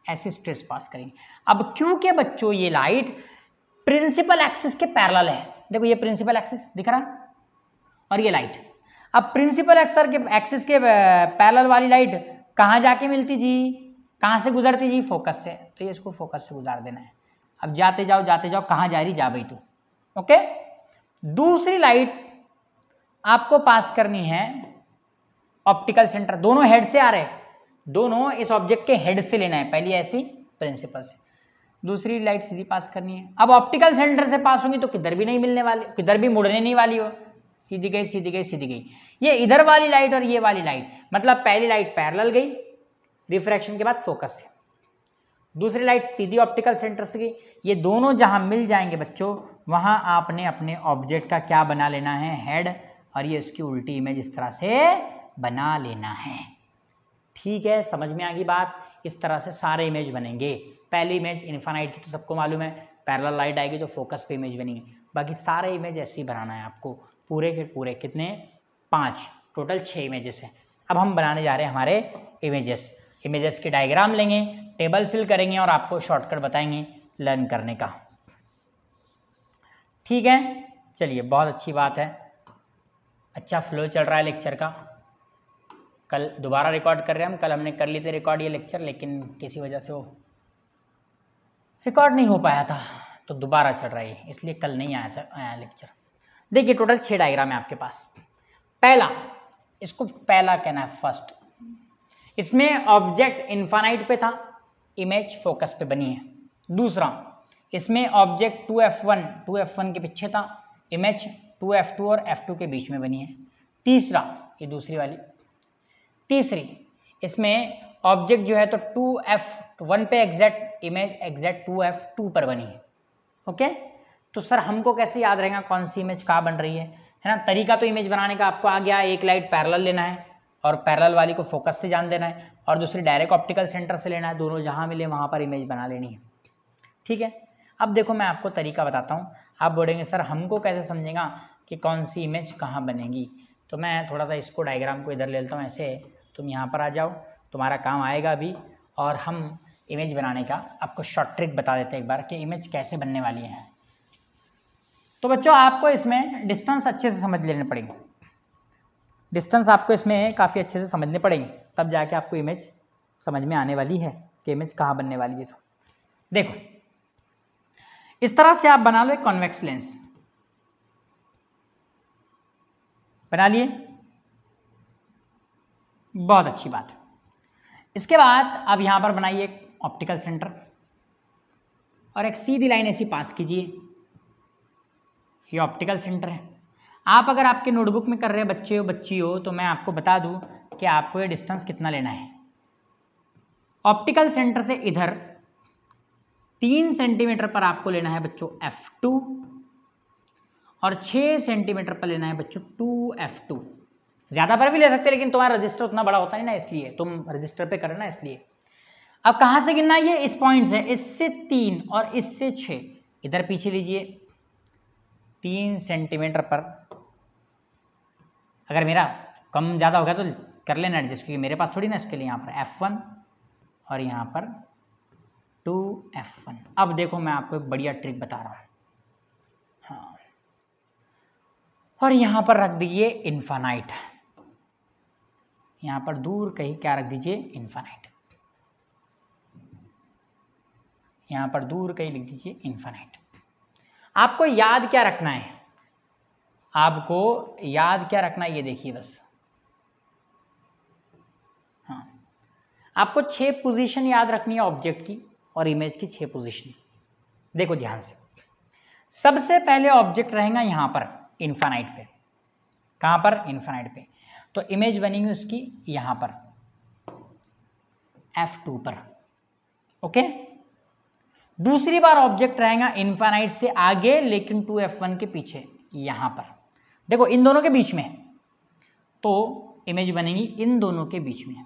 ऐसे स्ट्रेट पास करेंगे। अब क्योंकि बच्चों ये लाइट प्रिंसिपल एक्सिस के पैरेलल है, देखो ये प्रिंसिपल एक्सिस दिख रहा, और ये लाइट। अब प्रिंसिपल एक्सिस के पैरेलल वाली लाइट कहां जाके मिलती जी? कहां से गुजरती जी? फोकस से। तो ये इसको फोकस से गुजार देना है। अब जाते जाओ कहां जा रही? जा भाई तू, ओके। दूसरी लाइट आपको पास करनी है ऑप्टिकल सेंटर, दोनों हेड से आ रहे, दोनों इस ऑब्जेक्ट के हेड से लेना है, पहली ऐसी प्रिंसिपल से, दूसरी लाइट सीधी पास करनी है। अब ऑप्टिकल सेंटर से पास होंगी तो किधर भी नहीं मिलने वाली, किधर भी मुड़ने नहीं वाली हो, सीधी गई सीधी गई सीधी गई। ये इधर वाली लाइट और ये वाली लाइट, मतलब पहली लाइट पैरेलल गई रिफ्रैक्शन के बाद फोकस से, दूसरी लाइट सीधी ऑप्टिकल सेंटर से गई। ये दोनों जहां मिल जाएंगे बच्चों, वहां आपने अपने ऑब्जेक्ट का क्या बना लेना है? हेड, और ये इसकी उल्टी इमेज इस तरह से बना लेना है। ठीक है, समझ में आ गई बात? इस तरह से सारे इमेज बनेंगे। पहली इमेज इनफाइनाइट की तो सबको मालूम है, पैरेलल लाइट आएगी तो फोकस पे इमेज बनेगी। बाकी सारे इमेज ऐसे ही बनाना है आपको, पूरे के पूरे कितने? 5, टोटल 6 इमेजेस हैं। अब हम बनाने जा रहे हैं हमारे इमेजेस के डायग्राम लेंगे, टेबल फिल करेंगे और आपको शॉर्टकट बताएंगे लर्न करने का। ठीक है, चलिए, बहुत अच्छी बात है, अच्छा फ्लो चल रहा है लेक्चर का। कल दोबारा रिकॉर्ड कर रहे हैं हम, कल हमने कर ली थी रिकॉर्ड ये लेक्चर, लेकिन किसी वजह से वो रिकॉर्ड नहीं हो पाया था, तो दोबारा चल रहा है, इसलिए कल नहीं आया लेक्चर। देखिए, टोटल 6 डायग्राम है आपके पास। पहला, इसको पहला कहना है फर्स्ट, इसमें ऑब्जेक्ट इनफाइनाइट पे था, इमेज फोकस पे बनी है। दूसरा, इसमें ऑब्जेक्ट 2F1 के पीछे था, इमेज 2F2 और F2 के बीच में बनी है। तीसरा, ये दूसरी वाली, तीसरी, इसमें ऑब्जेक्ट जो है तो 2F1 पे एग्जैक्ट, इमेज एग्जैक्ट 2F2 पर बनी है, ओके। तो सर हमको कैसे याद रहेगा कौन सी इमेज कहाँ बन रही है ना? तरीका तो इमेज बनाने का आपको आ गया, एक लाइट पैरेलल लेना है और पैरेलल वाली को फोकस से जान देना है, और दूसरी डायरेक्ट ऑप्टिकल सेंटर से लेना है, दोनों जहाँ मिले वहाँ पर इमेज बना लेनी है। ठीक है, अब देखो मैं आपको तरीका बताता हूँ। आप बोलेंगे सर हमको कैसे समझेगा कि कौन सी इमेज कहाँ बनेगी? तो मैं थोड़ा सा इसको डायग्राम को इधर ले लेता हूँ, ऐसे तुम यहाँ पर आ जाओ, तुम्हारा काम आएगा अभी, और हम इमेज बनाने का आपको शॉर्ट ट्रिक बता देते हैं एक बार कि इमेज कैसे बनने वाली है। तो बच्चों आपको इसमें डिस्टेंस अच्छे से समझ लेने पड़ेंगे। डिस्टेंस आपको इसमें काफ़ी अच्छे से समझने पड़ेंगे, तब जाके आपको इमेज समझ में आने वाली है कि इमेज कहाँ बनने वाली है। तो देखो इस तरह से आप बना लो एक कॉन्वेक्स लेंस, बना लिए, बहुत अच्छी बात। इसके बाद अब यहां पर बनाइए एक ऑप्टिकल सेंटर और एक सीधी लाइन ऐसी पास कीजिए, ये ऑप्टिकल सेंटर है। आप अगर आपके नोटबुक में कर रहे बच्चे हो बच्ची हो तो मैं आपको बता दूं कि आपको ये डिस्टेंस कितना लेना है। ऑप्टिकल सेंटर से इधर 3 सेंटीमीटर पर आपको लेना है बच्चों F2 और 6 सेंटीमीटर पर लेना है बच्चों 2F2। ज़्यादा पर भी ले सकते लेकिन तुम्हारा रजिस्टर उतना बड़ा होता नहीं ना, इसलिए तुम रजिस्टर पे कर रहे ना इसलिए। अब कहाँ से गिनना है? ये इस पॉइंट से, इससे 3 और इससे 6 इधर पीछे लीजिए 3 सेंटीमीटर पर। अगर मेरा कम ज़्यादा हो गया तो कर लेना एडजस्ट, क्योंकि मेरे पास थोड़ी ना इसके लिए यहाँ पर F1 और यहाँ पर 2F1। अब देखो मैं आपको एक बढ़िया ट्रिक बता रहा हूँ। हाँ, और यहाँ पर रख दीजिए इन्फानाइट, यहाँ पर दूर कहीं क्या रख दीजिए इन्फानाइट, यहाँ पर दूर कहीं लिख दीजिए इन्फानाइट। आपको याद क्या रखना है? आपको याद क्या रखना है ये देखिए बस। हाँ, आपको 6 पोजीशन याद रखनी है ऑब्जेक्ट की और इमेज की 6 पोजीशन। देखो ध्यान से, सबसे पहले ऑब्जेक्ट रहेगा यहाँ पर इन्फानाइट पे। कहाँ पर? इन्फानाइट पे। तो इमेज बनेगी उसकी यहाँ पर F2 पर। ओके, दूसरी बार ऑब्जेक्ट रहेगा इन्फानाइट से आगे लेकिन 2F1 के पीछे यहाँ पर। देखो इन दोनों के बीच में, तो इमेज बनेगी इन दोनों के बीच में।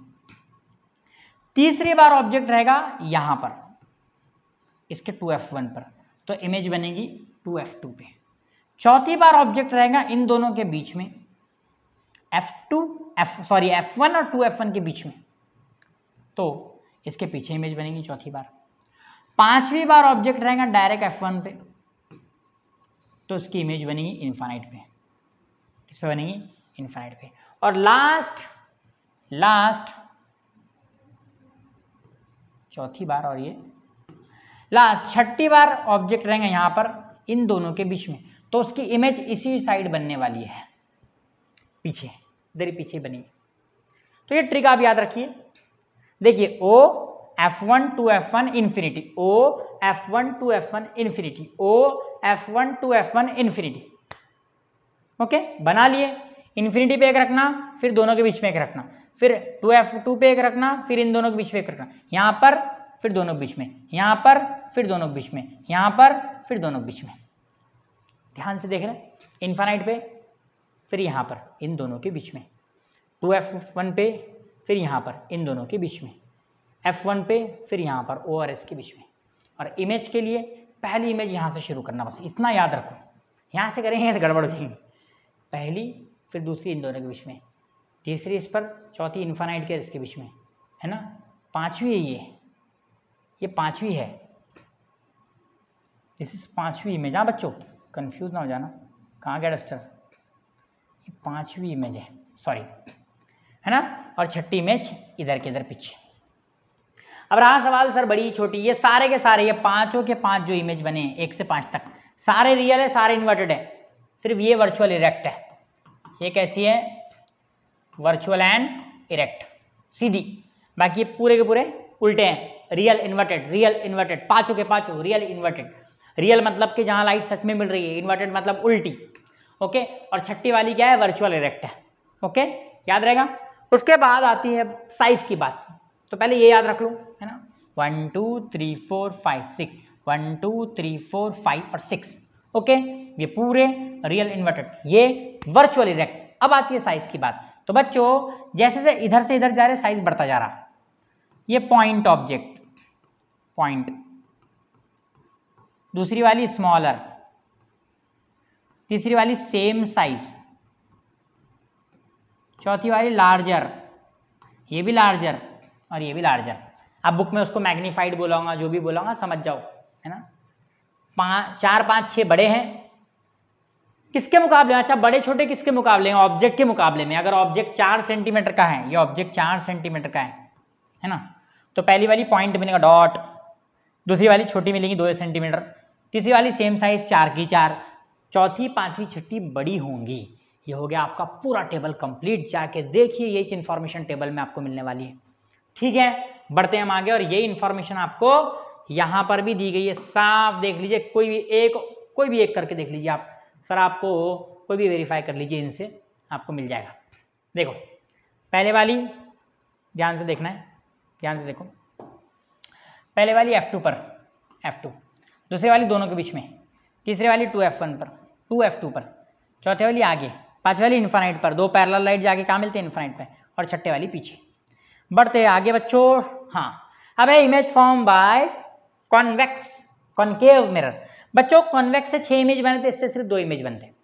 तीसरी बार ऑब्जेक्ट रहेगा यहाँ पर इसके 2F1 पर, तो इमेज बनेगी 2F2 पे। चौथी बार ऑब्जेक्ट रहेगा इन दोनों के बीच में F1 और 2F1 के बीच में, तो इसके पीछे इमेज बनेगी चौथी बार। पांचवी बार ऑब्जेक्ट रहेगा डायरेक्ट F1 पे, तो इसकी इमेज बनेगी इन्फानाइट पे। किस पे बनेगी? इन्फानाइट पे। और लास्ट चौथी बार और ये लास्ट छठी बार ऑब्जेक्ट रहेगा यहाँ पर इन दोनों के बीच में, तो उसकी इमेज इसी साइड बनने वाली है, पीछे, इधर ही पीछे बनेगी। तो ये ट्रिक आप याद रखिए। देखिए O F1 2F1 infinity, O F1 2F1 infinity, O F1 2F1 infinity. Okay, बना लिए। इन्फिनिटी पे एक रखना, फिर दोनों के बीच में एक रखना, फिर 2F2 पे एक रखना, फिर इन दोनों के बीच में एक रखना, यहाँ पर फिर दोनों के बीच में, यहाँ पर फिर दोनों के बीच में, यहाँ पर फिर दोनों के बीच में। ध्यान से देख रहे हैं, इन्फानाइट पे, फिर यहाँ पर इन दोनों के बीच में, 2F1 पे, फिर यहाँ पर इन दोनों के बीच में, F1 पे, फिर यहाँ पर O और S के बीच में। और इमेज के लिए पहली इमेज यहाँ से शुरू करना, बस इतना याद रखो। यहाँ से करेंगे तो गड़बड़ हो जाएंगे। पहली, फिर दूसरी इन दोनों के बीच में, तीसरी इस पर, चौथी इन्फानाइट के इसके बीच में, है ना। पांचवी है ये पांचवी है, दिस इज पांचवी इमेज। हाँ बच्चों, कंफ्यूज ना हो जाना, कहाँ गया डस्टर, ये पांचवी इमेज है, सॉरी, है ना। और छठी इमेज इधर के इधर पीछे। अब रहा सवाल सर बड़ी छोटी, ये सारे के सारे, ये पांचों के पांच जो इमेज बने 1 से 5 तक, सारे रियल है, सारे इन्वर्टेड है, सिर्फ ये वर्चुअल इरेक्ट है। ये कैसी है? वर्चुअल एंड इरेक्ट, सीधी। बाकी ये पूरे के पूरे उल्टे हैं, रियल इन्वर्टेड, पांचों के पांचों रियल इन्वर्टेड। रियल मतलब कि जहां लाइट सच में मिल रही है, इन्वर्टेड मतलब उल्टी। ओके, और छठी वाली क्या है? वर्चुअल इरेक्ट है। ओके, याद रहेगा। उसके बाद आती है साइज की बात, तो पहले ये याद रख लो, है ना। 1 2 3 4 5 6, 1 2 3 4 5 और 6। ओके, ये पूरे रियल इन्वर्टेड, ये वर्चुअल इरेक्ट। अब आती है साइज की बात। तो बच्चों जैसे से इधर जा रहे साइज बढ़ता जा रहा। ये पॉइंट ऑब्जेक्ट, पॉइंट, दूसरी वाली स्मॉलर, तीसरी वाली सेम साइज, चौथी वाली लार्जर, ये भी लार्जर और ये भी लार्जर। अब बुक में उसको मैग्नीफाइड बोलाऊंगा, जो भी बोलाऊंगा समझ जाओ, है ना। 4 5 6 बड़े हैं, किसके मुकाबले? अच्छा, बड़े छोटे किसके मुकाबले? ऑब्जेक्ट के मुकाबले में। अगर ऑब्जेक्ट 4 सेंटीमीटर का है, ये ऑब्जेक्ट 4 सेंटीमीटर का है ना, तो पहली वाली पॉइंट बनेगा डॉट, दूसरी वाली छोटी मिलेगी 2 सेंटीमीटर, तीसरी वाली सेम साइज 4 की 4, चौथी पांचवी छठी बड़ी होंगी। ये हो गया आपका पूरा टेबल कंप्लीट। जाके देखिए, ये इन्फॉर्मेशन टेबल में आपको मिलने वाली है। ठीक है, बढ़ते हैं हम आगे। और ये इन्फॉर्मेशन आपको यहां पर भी दी गई है, साफ देख लीजिए। कोई भी एक करके देख लीजिए आप, सर आपको कोई भी वेरीफाई कर लीजिए, इनसे आपको मिल जाएगा। देखो पहले वाली, ध्यान से देखना है, ध्यान से देखो। पहले वाली F2 पर, F2, दूसरी वाली दोनों के बीच में, तीसरी वाली 2F1 पर, 2F2 पर, चौथे वाली आगे, पांचवी वाली इन्फानाइट पर, 2 पैरेलल लाइट जाके कहाँ मिलते हैं? इन्फानाइट पे, और छठे वाली पीछे। बढ़ते हैं आगे बच्चों। हाँ, अब है image form by convex concave mirror. बच्चों कॉन्वेक्स से 6 इमेज बने थे, इससे सिर्फ 2 इमेज बनते हैं।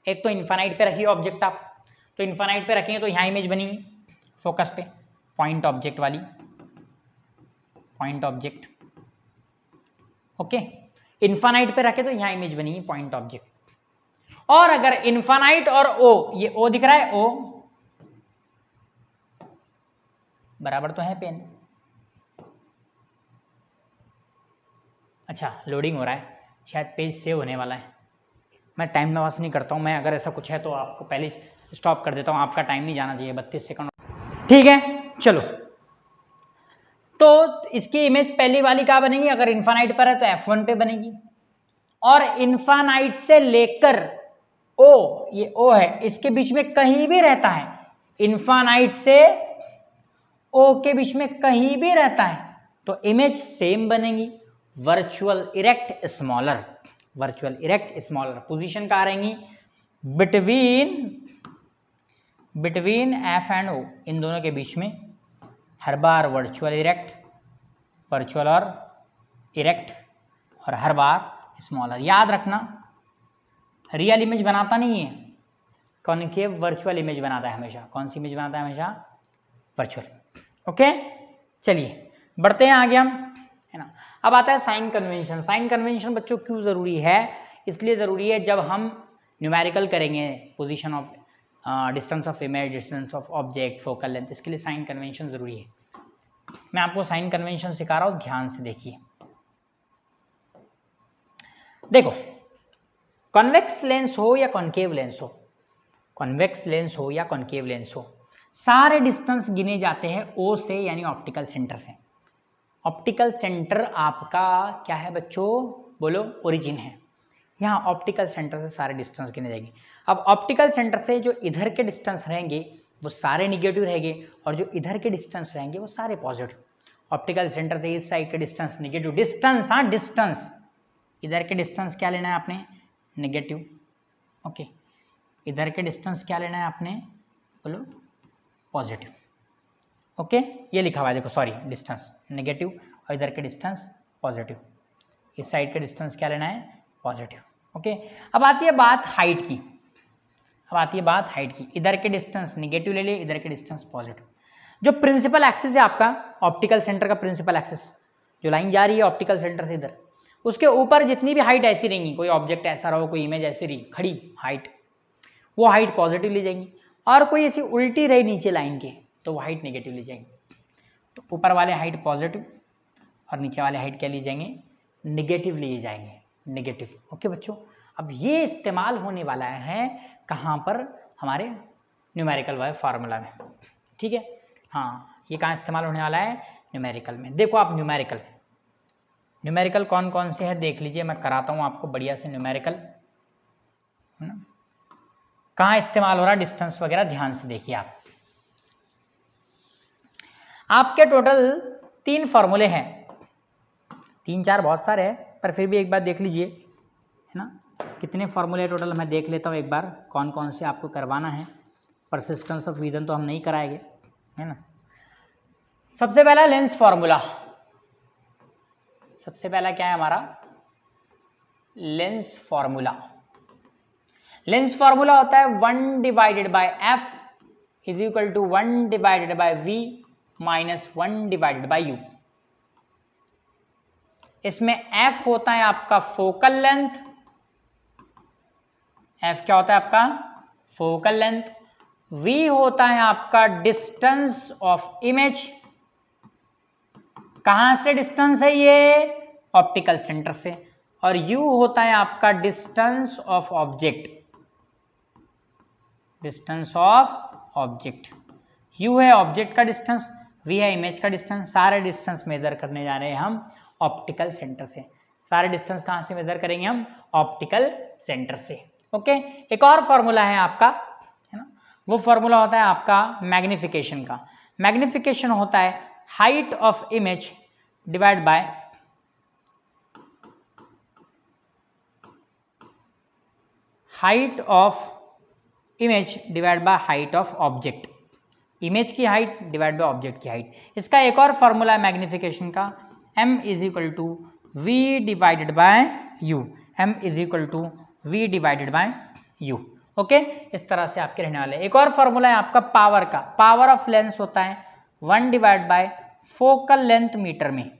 एक तो इन्फानाइट पे रखिए ऑब्जेक्ट आप, तो इन्फानाइट पे रखेंगे तो यहाँ इमेज बनेगी फोकस पे, पॉइंट ऑब्जेक्ट वाली, पॉइंट ऑब्जेक्ट। ओके, इन्फानाइट पे रखे तो यहाँ इमेज बनेगी पॉइंट ऑब्जेक्ट। और अगर इन्फानाइट और ओ, ये ओ दिख रहा है, ओ बराबर तो है पेन। अच्छा, लोडिंग हो रहा है, शायद पेज सेव होने वाला है। मैं टाइम नवास नहीं करता हूं, मैं अगर ऐसा कुछ है तो आपको पहले स्टॉप कर देता हूं, आपका टाइम नहीं जाना चाहिए 32 सेकंड। ठीक है, चलो। तो इसकी इमेज पहली वाली कहाँ बनेगी? अगर इन्फानाइट पर है तो F1 पे बनेगी, और इन्फानाइट से लेकर O, ये O है, इसके बीच में कहीं भी रहता है, इन्फानाइट से O के बीच में कहीं भी रहता है तो इमेज सेम बनेगी, virtual erect smaller, virtual erect smaller. Position कहाँ रहेंगी? बिटवीन F एंड O, इन दोनों के बीच में हर बार वर्चुअल इरेक्ट, वर्चुअल और इरेक्ट, और हर बार स्मॉलर। याद रखना, रियल इमेज बनाता नहीं है, कॉनकेव वर्चुअल इमेज बनाता है हमेशा। कौन सी इमेज बनाता है? हमेशा वर्चुअल। ओके, चलिए बढ़ते हैं आगे हम, है ना। अब आता है साइन कन्वेंशन। साइन कन्वेंशन बच्चों क्यों जरूरी है? इसलिए जरूरी है जब हम न्यूमेरिकल करेंगे, position of, distance of image, distance of object, focal length, इसके लिए साइन कन्वेंशन जरूरी है। मैं आपको साइन कन्वेंशन सिखा रहा हूं, ध्यान से देखिए। देखो, कॉन्वेक्स लेंस हो या कॉनकेव लेंस हो, कॉन्वेक्स लेंस हो या कॉनकेव लेंस हो, सारे डिस्टेंस गिने जाते हैं O से, यानी ऑप्टिकल सेंटर से। ऑप्टिकल सेंटर आपका क्या है बच्चों? बोलो, ओरिजिन है। यहाँ ऑप्टिकल सेंटर से सारे डिस्टेंस गिने जाएंगे। अब ऑप्टिकल सेंटर से जो इधर के डिस्टेंस रहेंगे वो सारे निगेटिव रहेंगे, और जो इधर के डिस्टेंस रहेंगे वो सारे पॉजिटिव। ऑप्टिकल सेंटर से इस साइड के डिस्टेंस निगेटिव, डिस्टेंस, हाँ डिस्टेंस, इधर के डिस्टेंस क्या लेना है आपने? नेगेटिव। ओके, इधर के डिस्टेंस क्या लेना है आपने? बोलो, पॉजिटिव। ओके, ये लिखा हुआ है देखो, सॉरी, डिस्टेंस नेगेटिव और इधर के डिस्टेंस पॉजिटिव। इस साइड के डिस्टेंस क्या लेना है? पॉजिटिव। ओके, अब आती है बात हाइट की, अब आती है बात हाइट की। इधर के डिस्टेंस नेगेटिव ले लिए, इधर के डिस्टेंस पॉजिटिव। जो प्रिंसिपल एक्सिस है आपका, ऑप्टिकल सेंटर का प्रिंसिपल एक्सिस, जो लाइन जा रही है ऑप्टिकल सेंटर से इधर, उसके ऊपर जितनी भी हाइट ऐसी रहेंगी, कोई ऑब्जेक्ट ऐसा रहो, कोई इमेज ऐसी रही खड़ी हाइट, वो हाइट पॉजिटिव ली जाएंगी, और कोई ऐसी उल्टी रही नीचे लाइन के तो वो हाइट नेगेटिव ली जाएंगी। तो ऊपर वाले हाइट पॉजिटिव और नीचे वाले हाइट क्या ली जाएंगे? नेगेटिव लिए जाएंगे, नेगेटिव। ओके बच्चों, अब ये इस्तेमाल होने वाला है कहाँ पर? हमारे न्यूमेरिकल फार्मूला में। ठीक है, हाँ, ये कहाँ इस्तेमाल होने वाला है? न्यूमेरिकल में। देखो आप, न्यूमेरिकल, न्यूमेरिकल कौन कौन से हैं देख लीजिए, मैं कराता हूँ आपको बढ़िया से न्यूमेरिकल, है ना। कहाँ इस्तेमाल हो रहा है डिस्टेंस वगैरह, ध्यान से देखिए आप। आपके टोटल 3 फॉर्मूले हैं, 3-4 बहुत सारे हैं, पर फिर भी एक बार देख लीजिए, है ना। कितने फॉर्मूले टोटल मैं देख लेता हूँ एक बार, कौन कौन से आपको करवाना है। परसिस्टेंस ऑफ विजन तो हम नहीं कराएंगे, है ना। सबसे पहला लेंस फॉर्मूला, सबसे पहला क्या है हमारा? Lens formula. लेंस फॉर्मूला होता है 1 divided by F is equal to 1 divided by V minus 1 divided by U. इसमें एफ होता है आपका फोकल लेंथ, एफ क्या होता है आपका फोकल लेंथ, वी होता है आपका डिस्टेंस ऑफ इमेज, कहां से डिस्टेंस है ये ऑप्टिकल सेंटर से, और यू होता है आपका distance of object, distance of object, you है ऑब्जेक्ट का डिस्टेंस, वी है इमेज का डिस्टेंस, सारे डिस्टेंस मेजर करने जा रहे हैं हम ऑप्टिकल सेंटर से, सारे डिस्टेंस कहां से मेजर करेंगे हम ऑप्टिकल सेंटर से। ओके, एक और फॉर्मूला है आपका, है ना, वो फॉर्मूला होता है आपका मैग्निफिकेशन का। मैग्निफिकेशन होता है height of image divide by height of image divide by height of object, image की हाइट डिवाइड बाय ऑब्जेक्ट की हाइट। इसका एक और फॉर्मूला है मैग्निफिकेशन का, m is equal to V divided by U, m is equal to V divided by U. Okay, इस तरह से आपके रहने वाले। एक और फॉर्मूला है आपका पावर का, पावर ऑफ लेंस होता है 1 divide by focal length metre में,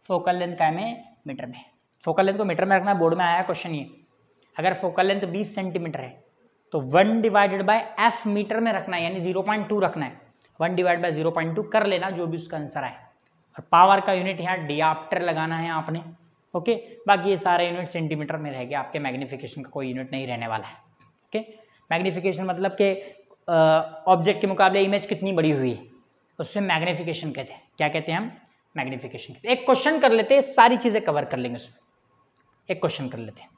फोकल लेंथ क्या है मीटर में, फोकल लेंथ को मीटर में रखना है, बोर्ड में आया क्वेश्चन ये, अगर फोकल लेंथ 20 सेंटीमीटर है तो 1 डिवाइडेड बाय एफ मीटर में रखना है, यानी 0.2 रखना है, 1 डिवाइड बाय 0.2 कर लेना जो भी उसका आंसर आए। और पावर का यूनिट यहाँ डिआप्टर लगाना है आपने। ओके, बाकी ये सारे यूनिट सेंटीमीटर में रह गए, आपके मैग्निफिकेशन का कोई यूनिट नहीं रहने वाला है। ओके, मैग्निफिकेशन मतलब कि ऑब्जेक्ट के मुकाबले इमेज कितनी बड़ी हुई है, उससे मैग्निफिकेशन कहते हैं। क्या कहते हैं हम? मैग्निफिकेशन। एक क्वेश्चन कर लेते हैं, सारी चीजें कवर कर लेंगे उसमें। एक क्वेश्चन कर लेते हैं,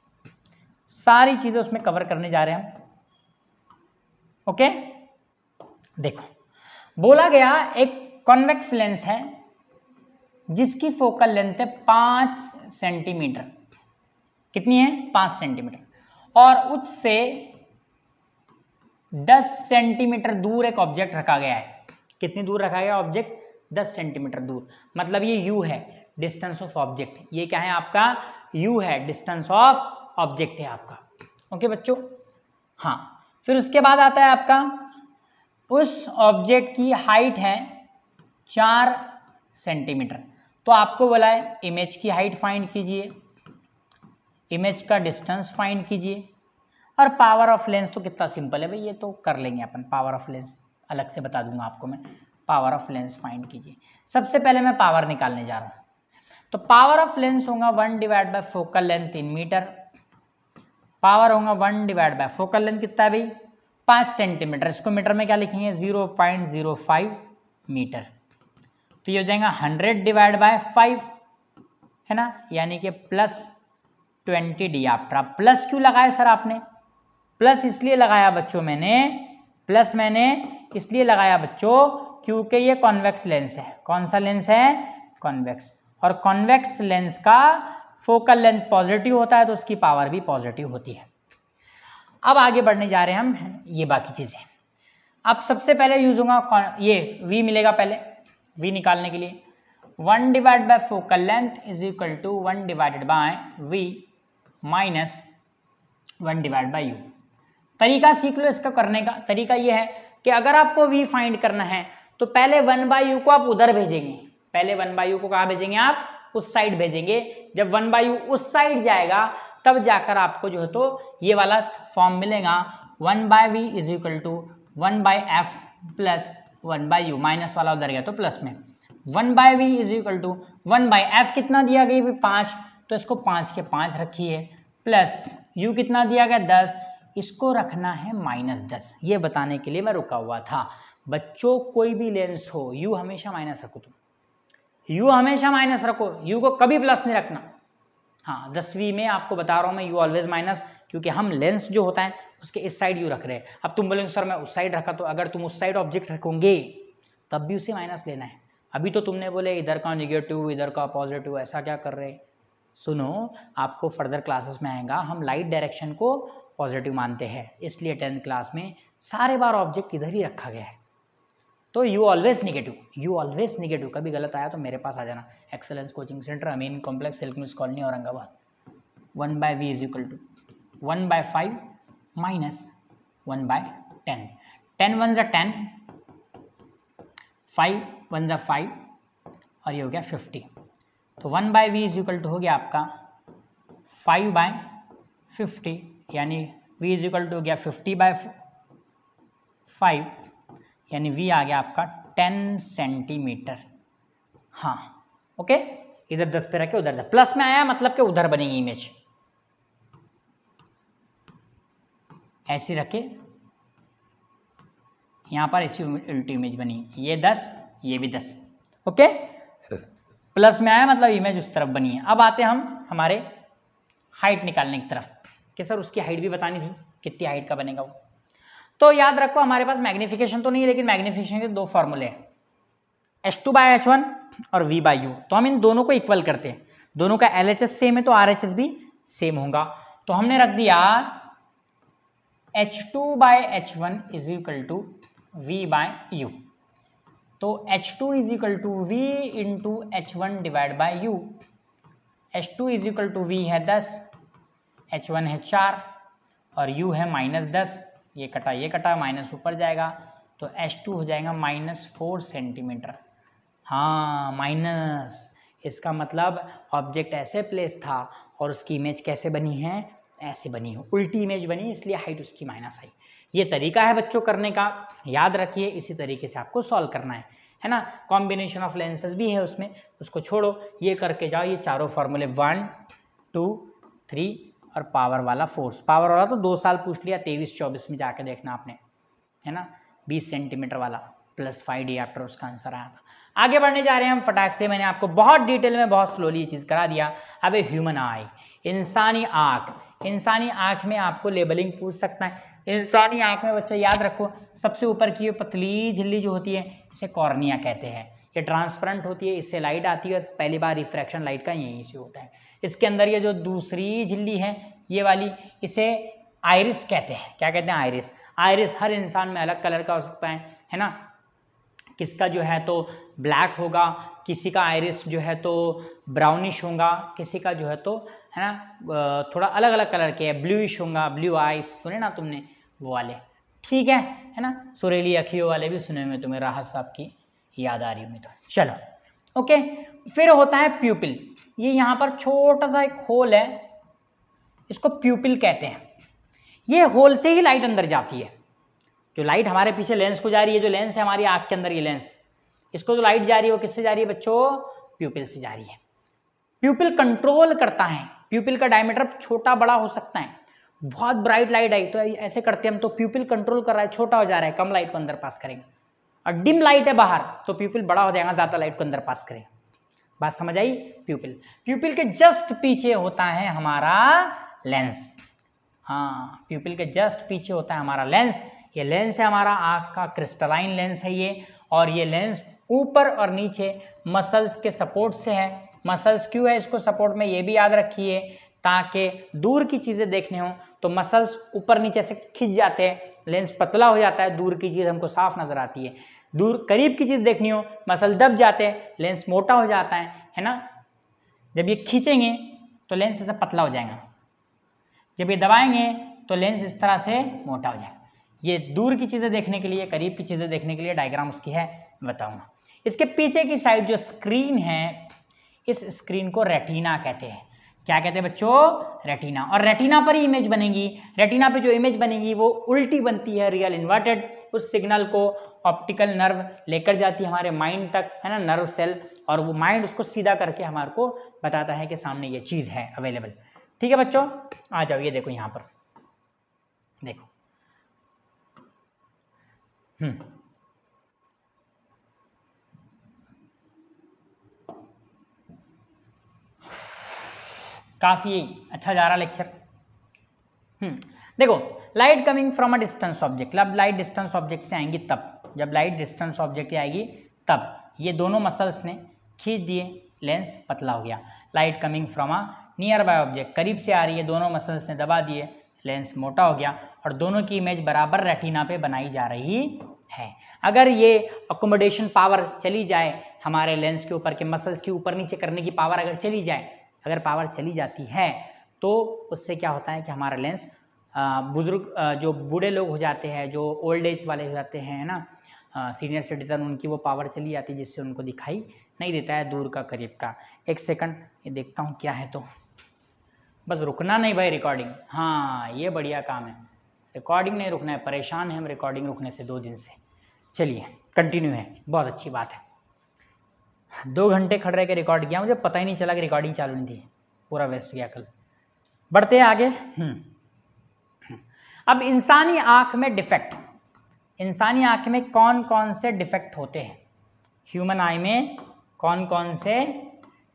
सारी चीजें उसमें कवर करने जा रहे हैं हम। ओके, देखो बोला गया एक कॉन्वेक्स लेंस है जिसकी फोकल लेंथ है 5 सेंटीमीटर, कितनी है 5 सेंटीमीटर, और उससे 10 सेंटीमीटर दूर एक ऑब्जेक्ट रखा गया है। कितनी दूर रखा गया ऑब्जेक्ट? 10 सेंटीमीटर दूर, मतलब ये u है डिस्टेंस ऑफ ऑब्जेक्ट, ये क्या है आपका u है डिस्टेंस ऑफ ऑब्जेक्ट है आपका। ओके बच्चों, हाँ, फिर उसके बाद आता है आपका उस ऑब्जेक्ट की हाइट है 4 सेंटीमीटर, तो आपको बोला है इमेज की हाइट फाइंड कीजिए, इमेज का डिस्टेंस फाइंड कीजिए, और पावर ऑफ लेंस तो कितना सिंपल है भाई, ये तो कर लेंगे अपन, पावर ऑफ लेंस अलग से बता दूंगा आपको मैं, पावर ऑफ लेंस फाइंड कीजिए। सबसे पहले मैं पावर निकालने जा रहा हूं, तो पावर ऑफ लेंस होगा 1 divide by focal length in metre, power होगा 1 डिवाइड बाय फोकल लेंथ कितना है भाई 5 सेंटीमीटर, इसको मीटर में क्या लिखेंगे 0.05 मीटर, तो ये हो जाएगा 100 डिवाइड बाय 5, है ना, यानी कि प्लस 20 डिआप्टर। प्लस क्यों लगाया सर आपने? प्लस इसलिए लगाया बच्चों मैंने, प्लस मैंने इसलिए लगाया बच्चों क्योंकि ये कॉन्वेक्स लेंस है। कौन सा लेंस है? कॉन्वेक्स, और कॉन्वेक्स लेंस का फोकल लेंथ पॉजिटिव होता है तो उसकी पावर भी पॉजिटिव होती है। अब आगे बढ़ने जा रहे हैं हम, ये बाकी चीजें। अब सबसे पहले यूज होगा ये v मिलेगा, पहले v निकालने के लिए 1 divide by focal length is equal to 1 divided by v minus 1 divide by u। तरीका सीख लो इसका करने का। तरीका ये है कि अगर आपको v फाइंड करना है तो पहले 1 बाय u को आप उधर भेजेंगे, पहले 1 बाय u को कहाँ भेजेंगे आप? उस साइड भेजेंगे। जब 1 बाय u उस साइड जाएगा तब जाकर आपको जो है तो ये वाला फॉर्म मिलेगा 1 by V is equal to 1 by F plus 1 by U, minus वाला उधर गया तो प्लस में 1 by V is equal to 1 by F कितना दिया गया 5, तो इसको 5 के 5 रखिए, प्लस यू कितना दिया गया 10, इसको रखना है -10। ये बताने के लिए मैं रुका हुआ था बच्चों, कोई भी लेंस हो यू हमेशा माइनस रखो, तुम यू हमेशा माइनस रखो, यू को कभी प्लस नहीं रखना। हाँ, 10वीं में आपको बता रहा हूँ मैं, यू ऑलवेज माइनस, क्योंकि हम लेंस जो होता है उसके इस साइड यू रख रहे हैं। अब तुम बोलेंगे सर मैं उस साइड रखा, तो अगर तुम उस साइड ऑब्जेक्ट रखोगे तब भी उसे माइनस लेना है। अभी तो तुमने बोले इधर का नेगेटिव इधर का पॉजिटिव, ऐसा क्या कर रहे? सुनो, आपको फर्दर क्लासेस में आएगा, हम लाइट डायरेक्शन को पॉजिटिव मानते हैं, इसलिए 10th क्लास में सारे बार ऑब्जेक्ट इधर ही रखा गया है। तो U always negative, U always negative. कभी गलत आया तो मेरे पास आ जाना, excellence coaching centre, Amin complex, silk mills colony, Aurangabad. 1 by V is equal to 1 by 5 minus 1 by 10, 10 1 जा 10, 5 1 जा 5, और ये हो गया 50। तो 1 by V is equal to हो गया आपका 5 बाय 50, यानी v इज इक्वल टू हो गया 50/5, यानी v आ गया आपका 10 सेंटीमीटर। हाँ ओके, इधर 10 पे रखे उधर 10, प्लस में आया मतलब कि उधर बनेगी इमेज, ऐसी रखे, यहां पर ऐसी उल्टी इमेज बनी, ये 10 ये भी 10, ओके, प्लस में आया मतलब इमेज उस तरफ बनी है। अब आते हम हमारे हाइट निकालने की तरफ कि सर उसकी हाइट भी बतानी थी, कितनी हाइट का बनेगा वो। तो याद रखो हमारे पास मैग्निफिकेशन तो नहीं है, लेकिन मैग्निफिकेशन के दो फॉर्मूले हैं, h2/h1 और v/u। तो हम इन दोनों को इक्वल करते हैं, दोनों का LHS सेम है तो RHS भी सेम होगा। तो हमने रख दिया h2/h1 is equal to v/u। तो h2 is equal to v into h1 divide by u। h2 is equal to v है 10, h1 है 4 और u है -10, ये कटा माइनस ऊपर जाएगा, तो h2 हो जाएगा -4 सेंटीमीटर। हाँ माइनस, इसका मतलब ऑब्जेक्ट ऐसे प्लेस था और उसकी इमेज कैसे बनी है, ऐसे बनी हो, उल्टी इमेज बनी, इसलिए हाइट उसकी माइनस आई। ये तरीका है बच्चों करने का, याद रखिए, इसी तरीके से आपको सॉल्व करना है ना। कॉम्बिनेशन ऑफ लेंसेज भी है उसमें, उसको छोड़ो, ये करके जाओ, ये चारों फॉर्मूले 1 2 3 और पावर वाला फोर्स, पावर वाला तो 2 साल पूछ लिया, 23-24 में जाके देखना आपने, है ना, 20 सेंटीमीटर वाला +5 diopter उसका आंसर आया था। आगे बढ़ने जा रहे हैं हम फटाक से, मैंने आपको बहुत डिटेल में बहुत स्लोली ये चीज़ करा दिया। अब ह्यूमन आई, इंसानी आँख, इंसानी आँख में आपको लेबलिंग पूछ सकता है। इंसानी आँख में बच्चों याद रखो, सबसे ऊपर की ये पतली झिल्ली जो होती है इसे कॉर्निया कहते हैं, ये ट्रांसपेरेंट होती है, इससे लाइट आती है, पहली बार रिफ्रैक्शन लाइट का यहीं से होता है। इसके अंदर ये जो दूसरी झिल्ली है ये वाली, इसे आइरिस कहते हैं। क्या कहते हैं? आइरिस। आइरिस हर इंसान में अलग कलर का हो सकता है ना, किसका जो है तो ब्लैक होगा, किसी का आइरिस जो है तो ब्राउनिश होगा, किसी का जो है तो है ना थोड़ा अलग अलग कलर के है, ब्लूइश होगा, ब्लू आइस सुने ना तुमने वो वाले, ठीक है ना, सुरीली अखियों वाले भी सुने हुए तुम्हें, राहत साहब की याद आ रही हुई तो चलो ओके। फिर होता है प्यूपिल, ये यहाँ पर छोटा सा एक होल है, इसको प्यूपिल कहते हैं। ये होल से ही लाइट अंदर जाती है, जो लाइट हमारे पीछे लेंस को जा रही है, जो लेंस है हमारी आंख के अंदर, ये लेंस, इसको जो लाइट जा रही है वो किससे जा रही है बच्चों? प्यूपिल से जा रही है। प्यूपिल कंट्रोल करता है, प्यूपिल का डायमीटर छोटा बड़ा हो सकता है, बहुत ब्राइट लाइट आई तो ऐसे करते हैं हम, तो प्यूपिल कंट्रोल कर रहा है, छोटा हो जा रहा है, कम लाइट को अंदर पास करेगा, और डिम लाइट है बाहर तो प्यूपिल बड़ा हो जाएगा, ज्यादा लाइट को अंदर पास करेगा। बात समझ आई? प्यूपिल, प्यूपिल के जस्ट पीछे होता है हमारा लेंस। हाँ, प्यूपिल के जस्ट पीछे होता है हमारा लेंस। ये लेंस है हमारा आँख का, क्रिस्टलाइन लेंस है ये, और ये लेंस ऊपर और नीचे मसल्स के सपोर्ट से है। मसल्स क्यों है इसको सपोर्ट में, ये भी याद रखिए, ताकि दूर की चीज़ें देखने हो तो मसल्स ऊपर नीचे से खिंच जाते हैं, लेंस पतला हो जाता है, दूर की चीज़ हमको साफ नजर आती है। दूर करीब की चीज़ देखनी हो मसल दब जाते हैं, लेंस मोटा हो जाता है ना। जब ये खींचेंगे तो लेंस ऐसा पतला हो जाएगा, जब ये दबाएंगे तो लेंस इस तरह से मोटा हो जाएगा। ये दूर की चीज़ें देखने के लिए, करीब की चीज़ें देखने के लिए डायग्राम उसकी है, बताऊंगा। इसके पीछे की साइड जो स्क्रीन है, इस स्क्रीन को रेटिना कहते हैं। क्या कहते हैं बच्चों? रेटिना। और रेटिना पर ही इमेज बनेगी। रेटिना पे जो इमेज बनेगी वो उल्टी बनती है, रियल इन्वर्टेड। उस सिग्नल को ऑप्टिकल नर्व लेकर जाती है हमारे माइंड तक, है ना, नर्व सेल, और वो माइंड उसको सीधा करके हमारे को बताता है कि सामने ये चीज़ है अवेलेबल। ठीक है बच्चों, आ जाओ, ये देखो यहाँ पर देखो, काफी अच्छा जा रहा लेक्चर। देखो, light coming from a distance object, जब लाइट डिस्टेंस ऑब्जेक्ट से आएंगी तब, जब लाइट डिस्टेंस ऑब्जेक्ट से आएगी तब ये दोनों मसल्स ने खींच दिए, लेंस पतला हो गया। Light coming from a near by object, करीब से आ रही है, दोनों मसल्स ने दबा दिए, लेंस मोटा हो गया, और दोनों की इमेज बराबर रेटिना पे बनाई जा रही है। अगर ये अकोमोडेशन पावर चली जाए हमारे लेंस के ऊपर के मसल्स की ऊपर नीचे करने की पावर अगर चली जाए, अगर पावर चली जाती है तो उससे क्या होता है कि हमारा लेंस, बुजुर्ग जो बूढ़े लोग हो जाते हैं, जो ओल्ड एज वाले हो जाते हैं ना, सीनियर सिटीजन, उनकी वो पावर चली जाती है जिससे उनको दिखाई नहीं देता है दूर का करीब का। एक सेकंड, ये देखता हूँ क्या है, तो बस रुकना नहीं भाई रिकॉर्डिंग। हाँ, ये बढ़िया काम है, रिकॉर्डिंग नहीं रुकना है, परेशान है हम रिकॉर्डिंग रुकने से 2 दिन से। चलिए कंटिन्यू है, बहुत अच्छी बात है। 2 घंटे खड़े रह के रिकॉर्ड किया, मुझे पता ही नहीं चला कि रिकॉर्डिंग चालू नहीं थी, पूरा वेस्ट गया कल। बढ़ते हैं आगे। अब इंसानी आंख में डिफेक्ट, इंसानी आंख में कौन कौन से डिफेक्ट होते हैं, ह्यूमन आई में कौन कौन से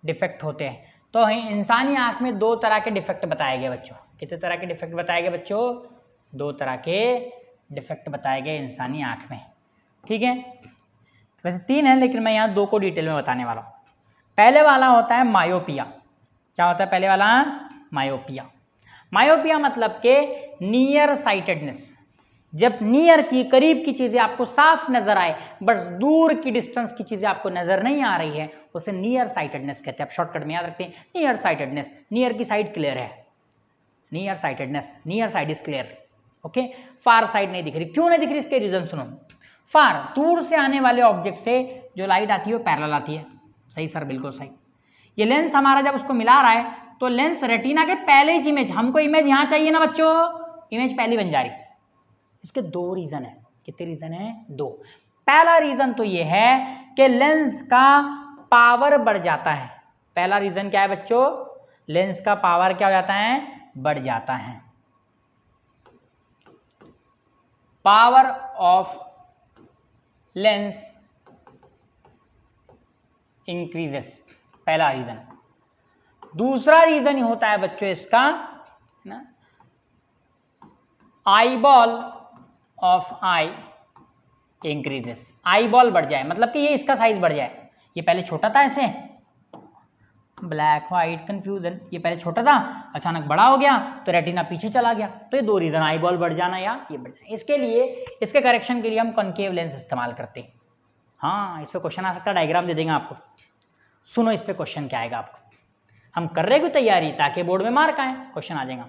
डिफेक्ट होते हैं? तो इंसानी आंख में 2 तरह के डिफेक्ट बताए गए बच्चों। कितने तरह के डिफेक्ट बताए गए बच्चों? 2 तरह के डिफेक्ट बताए गए इंसानी आंख में, ठीक है। वैसे 3 है, लेकिन मैं यहाँ 2 को डिटेल में बताने वाला हूँ। पहले वाला होता है मायोपिया। क्या होता है पहले वाला? मायोपिया। मायोपिया मतलब के नियर साइटेडनेस, जब नियर की करीब की चीजें आपको साफ नजर आए बट दूर की डिस्टेंस की चीजें आपको नजर नहीं आ रही है, उसे नियर साइटेडनेस कहते हैं। आप शॉर्टकट में याद रखते हैं नियर साइटेडनेस, नियर की साइड क्लियर है, near sightedness, near side is clear, okay. Far side नहीं दिख रही, क्यों नहीं दिख रही इसके रीजन सुनो। फार, दूर से आने वाले ऑब्जेक्ट से जो लाइट आती है वो पैरेलल आती है, सही सर, बिल्कुल सही। ये लेंस हमारा जब उसको मिला रहा है तो लेंस रेटिना के पहले ही इमेज, हमको इमेज यहां चाहिए ना बच्चों, इमेज पहली बन जा रही। इसके 2 रीजन है। कितने रीजन है? 2। पहला रीजन तो ये है कि लेंस का पावर बढ़ जाता है। पहला रीजन क्या है बच्चों? लेंस का पावर क्या हो जाता है? बढ़ जाता है। पावर ऑफ लेंस इंक्रीजेस, पहला रीजन। दूसरा रीजन होता है बच्चों इसका ना, eye ball of I increases. Eye ball बढ़ जाए मतलब कि ये इसका साइज बढ़ जाए। ये पहले छोटा था, ऐसे ब्लैक व्हाइट कंफ्यूजन, ये पहले छोटा था अचानक बड़ा हो गया तो रेटिना पीछे चला गया। तो ये 2 रीजन, आई बॉल बढ़ जाना या ये बढ़ जाना। इसके लिए, इसके करेक्शन के लिए हम कॉनकेव लेंस इस्तेमाल करते हैं। हाँ, इस पर क्वेश्चन आ सकता है, डायग्राम दे देंगे आपको। सुनो इस पर क्वेश्चन क्या आएगा आपको। हम कर रहे हैं तैयारी ताकि बोर्ड में मार्क आए, क्वेश्चन आ जाएगा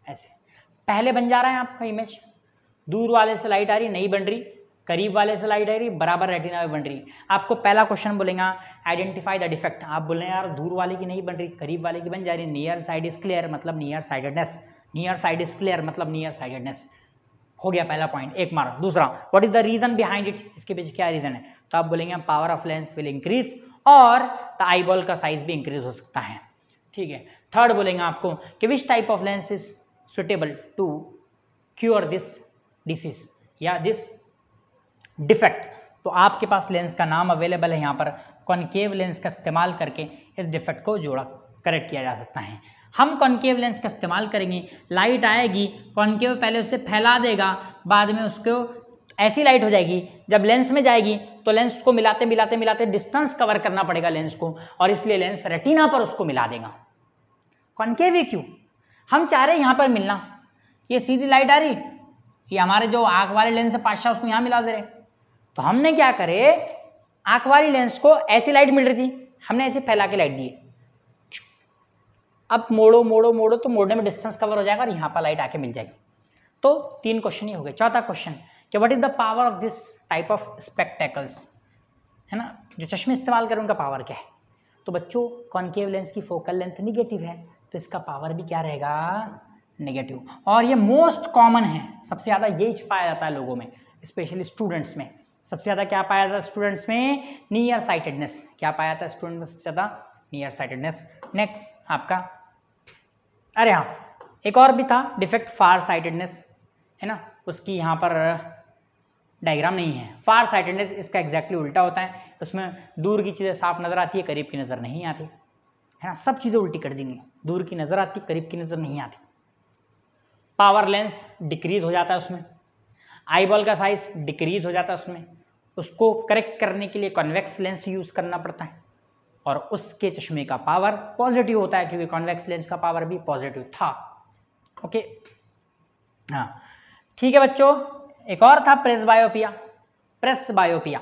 ऐसे। पहले बन जा रहा है आपका इमेज, दूर वाले से लाइट आ रही नहीं बन रही, करीब वाले से लाइट आ रही बराबर रेटिना में बन रही। आपको पहला क्वेश्चन बोलेगा आइडेंटिफाई द डिफेक्ट, आप बोल रहे हैं यार दूर वाले की नहीं बन रही, करीब वाले की बन जा रही। नियर साइड इज क्लियर मतलब near sidedness, near side is clear मतलब नियर साइडेडनेस। हो गया पहला पॉइंट, 1 मार्क। दूसरा, what is the reason behind it, इसके पीछे क्या रीजन है? तो आप बोलेंगे power of lens will increase और द आई बॉल का साइज भी इंक्रीज हो सकता है, ठीक है। थर्ड बोलेंगे आपको कि which type of lens is suitable to cure this disease या दिस डिफेक्ट। तो आपके पास लेंस का नाम अवेलेबल है यहाँ पर, कॉनकेव लेंस का इस्तेमाल करके इस डिफेक्ट को जोड़ा करेक्ट किया जा सकता है। हम कॉनकेव लेंस का इस्तेमाल करेंगे, लाइट आएगी, कॉनकेव पहले उसे फैला देगा, बाद में उसको ऐसी लाइट हो जाएगी, जब लेंस में जाएगी तो लेंस को मिलाते मिलाते मिलाते डिस्टेंस कवर करना पड़ेगा लेंस को, और इसलिए लेंस रेटिना पर उसको मिला देगा। कॉनकेव ही क्यों? हम चाह रहे हैं यहाँ पर मिलना, ये सीधी लाइट आ रही, ये हमारे जो आंख वाले लेंस है पातशाह उसको यहाँ मिला दे रहे। तो हमने क्या करे, आंख वाली लेंस को ऐसी लाइट मिल रही थी, हमने ऐसे फैला के लाइट दी। अब मोड़ो मोड़ो मोड़ो तो मोड़ने में डिस्टेंस कवर हो जाएगा और यहाँ पर लाइट आके मिल जाएगी। तो 3 क्वेश्चन ही हो गए। चौथा क्वेश्चन कि what is the power of this type of spectacles, है ना, जो चश्मे इस्तेमाल करें उनका पावर क्या है? तो बच्चों कॉनकेव लेंस की फोकल लेंथ निगेटिव है तो इसका पावर भी क्या रहेगा? नेगेटिव। और ये मोस्ट कॉमन है, सबसे ज़्यादा यही पाया जाता है लोगों में, स्पेशली स्टूडेंट्स में। सबसे ज़्यादा क्या पाया जाता है स्टूडेंट्स में? Near sightedness. क्या पाया जाता है स्टूडेंट में सबसे ज़्यादा? Near sightedness. नेक्स्ट आपका, अरे हाँ एक और भी था डिफेक्ट, फार साइटेडनेस, है ना, उसकी यहाँ पर डायग्राम नहीं है। फार साइटेडनेस इसका एग्जैक्टली उल्टा होता है, उसमें दूर की चीज़ें साफ नज़र आती है, करीब की नज़र नहीं आती, है ना, सब चीज़ें उल्टी कर देंगी, दूर की नज़र आती, करीब की नज़र नहीं आती। पावर लेंस डिक्रीज हो जाता है उसमें, आई बॉल का साइज डिक्रीज हो जाता है उसमें, उसको करेक्ट करने के लिए कॉन्वेक्स लेंस यूज़ करना पड़ता है, और उसके चश्मे का पावर पॉजिटिव होता है क्योंकि कॉन्वेक्स लेंस का पावर भी पॉजिटिव था। ओके, हाँ ठीक है बच्चों। एक और था प्रेसबायोपिया। प्रेसबायोपिया,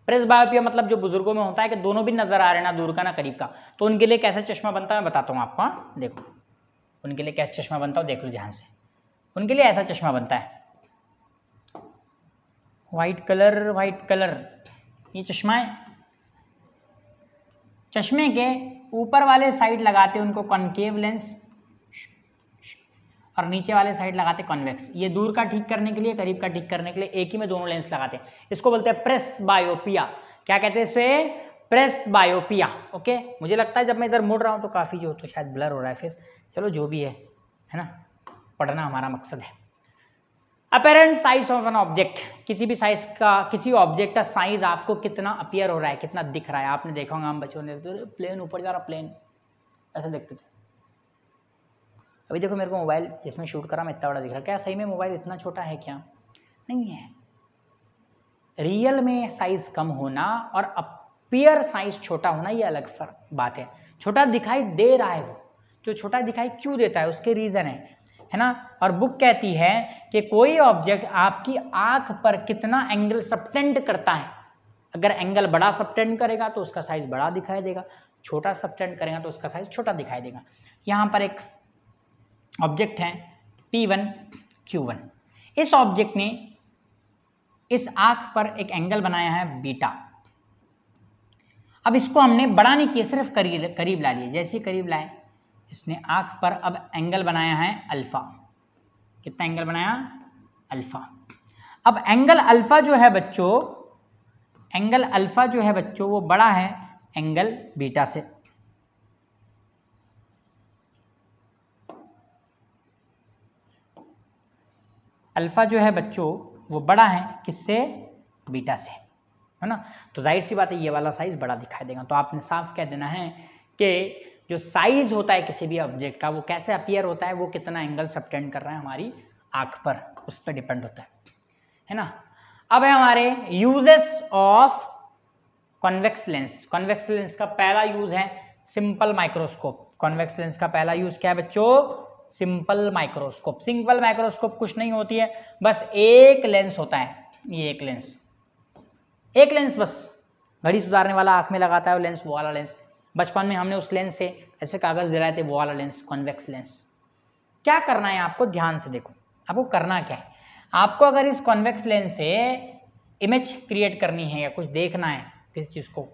प्रेसबायोपिया मतलब जो बुजुर्गों में होता है कि दोनों भी नजर आ रहे हैं, ना दूर का ना करीब का, तो उनके लिए कैसा चश्मा बनता है मैं बताता हूँ आपको। हाँ देखो उनके लिए कैसा चश्मा बनता है, देख लो ध्यान से। उनके लिए ऐसा चश्मा बनता है, वाइट कलर, ये चश्मा है, चश्मे के ऊपर वाले साइड लगाते हैं उनको कॉनकेव लेंस, और नीचे वाले साइड लगाते कॉन्वेक्स। ये दूर का ठीक करने के लिए, करीब का ठीक करने के लिए एक ही में दोनों लेंस लगाते हैं। इसको बोलते हैं प्रेस बायोपिया। क्या कहते हैं इसे? प्रेस बायोपिया। ओके, मुझे लगता है जब मैं इधर मुड़ रहा हूँ तो काफ़ी जो तो शायद ब्लर हो रहा है फेस। चलो जो भी है ना, पढ़ना हमारा मकसद है। Apparent size of an object, किसी भी साइज का, किसी ऑब्जेक्ट का साइज आपको कितना अपीयर हो रहा है, कितना दिख रहा है। आपने देखा होगा हम बच्चों ने तो प्लेन ऊपर जा रहा, प्लेन ऐसे देखते थे। अभी देखो मेरे को मोबाइल जिसमें शूट करा मैं इतना बड़ा दिख रहा है, क्या सही में मोबाइल इतना छोटा है? क्या नहीं है। रियल में साइज कम होना और अपीयर साइज छोटा होना ये अलग बात है। छोटा दिखाई दे रहा है, वो जो छोटा दिखाई क्यों देता है उसके रीजन है ना। और बुक कहती है कि कोई ऑब्जेक्ट आपकी आंख पर कितना एंगल सबटेंड करता है। अगर एंगल बड़ा सबटेंड करेगा तो उसका साइज बड़ा दिखाई देगा, छोटा सबटेंड करेगा तो उसका साइज छोटा दिखाई देगा। यहाँ पर एक ऑब्जेक्ट है P1 Q1। इस ऑब्जेक्ट ने इस आंख पर एक एंगल बनाया है बीटा। अब इसको हमने बड़ा नहीं किया, सिर्फ करीब ला लिए। जैसे करीब लाए इसने आंख पर अब एंगल बनाया है अल्फा। कितना एंगल बनाया? अल्फा। अब एंगल अल्फा जो है बच्चों, एंगल अल्फा जो है बच्चों वो बड़ा है एंगल बीटा से। अल्फा जो है बच्चों वो बड़ा है किससे? बीटा से, है ना। तो जाहिर सी बात है ये वाला साइज बड़ा दिखाई देगा। तो आपने साफ कह देना है कि जो साइज होता है किसी भी ऑब्जेक्ट का वो कैसे अपीयर होता है, वो कितना एंगल सबटेंड कर रहा है हमारी आंख पर, उस पर डिपेंड होता है ना। अब है हमारे uses of convex lens. Convex lens का पहला यूज है सिंपल माइक्रोस्कोप। कॉन्वेक्स लेंस का पहला यूज क्या है बच्चों? Simple microscope. सिंपल माइक्रोस्कोप कुछ नहीं होती है, बस एक लेंस होता है। ये एक लेंस बस। घड़ी सुधारने वाला आंख में लगाता है वो लेंस, वो वाला लेंस। बचपन में हमने उस लेंस से ऐसे कागज दिलाए थे, वो वाला लेंस, कॉन्वेक्स लेंस। क्या करना है आपको? ध्यान से देखो, आपको करना क्या है। आपको अगर इस कॉन्वेक्स लेंस से इमेज क्रिएट करनी है या कुछ देखना है किसी चीज को,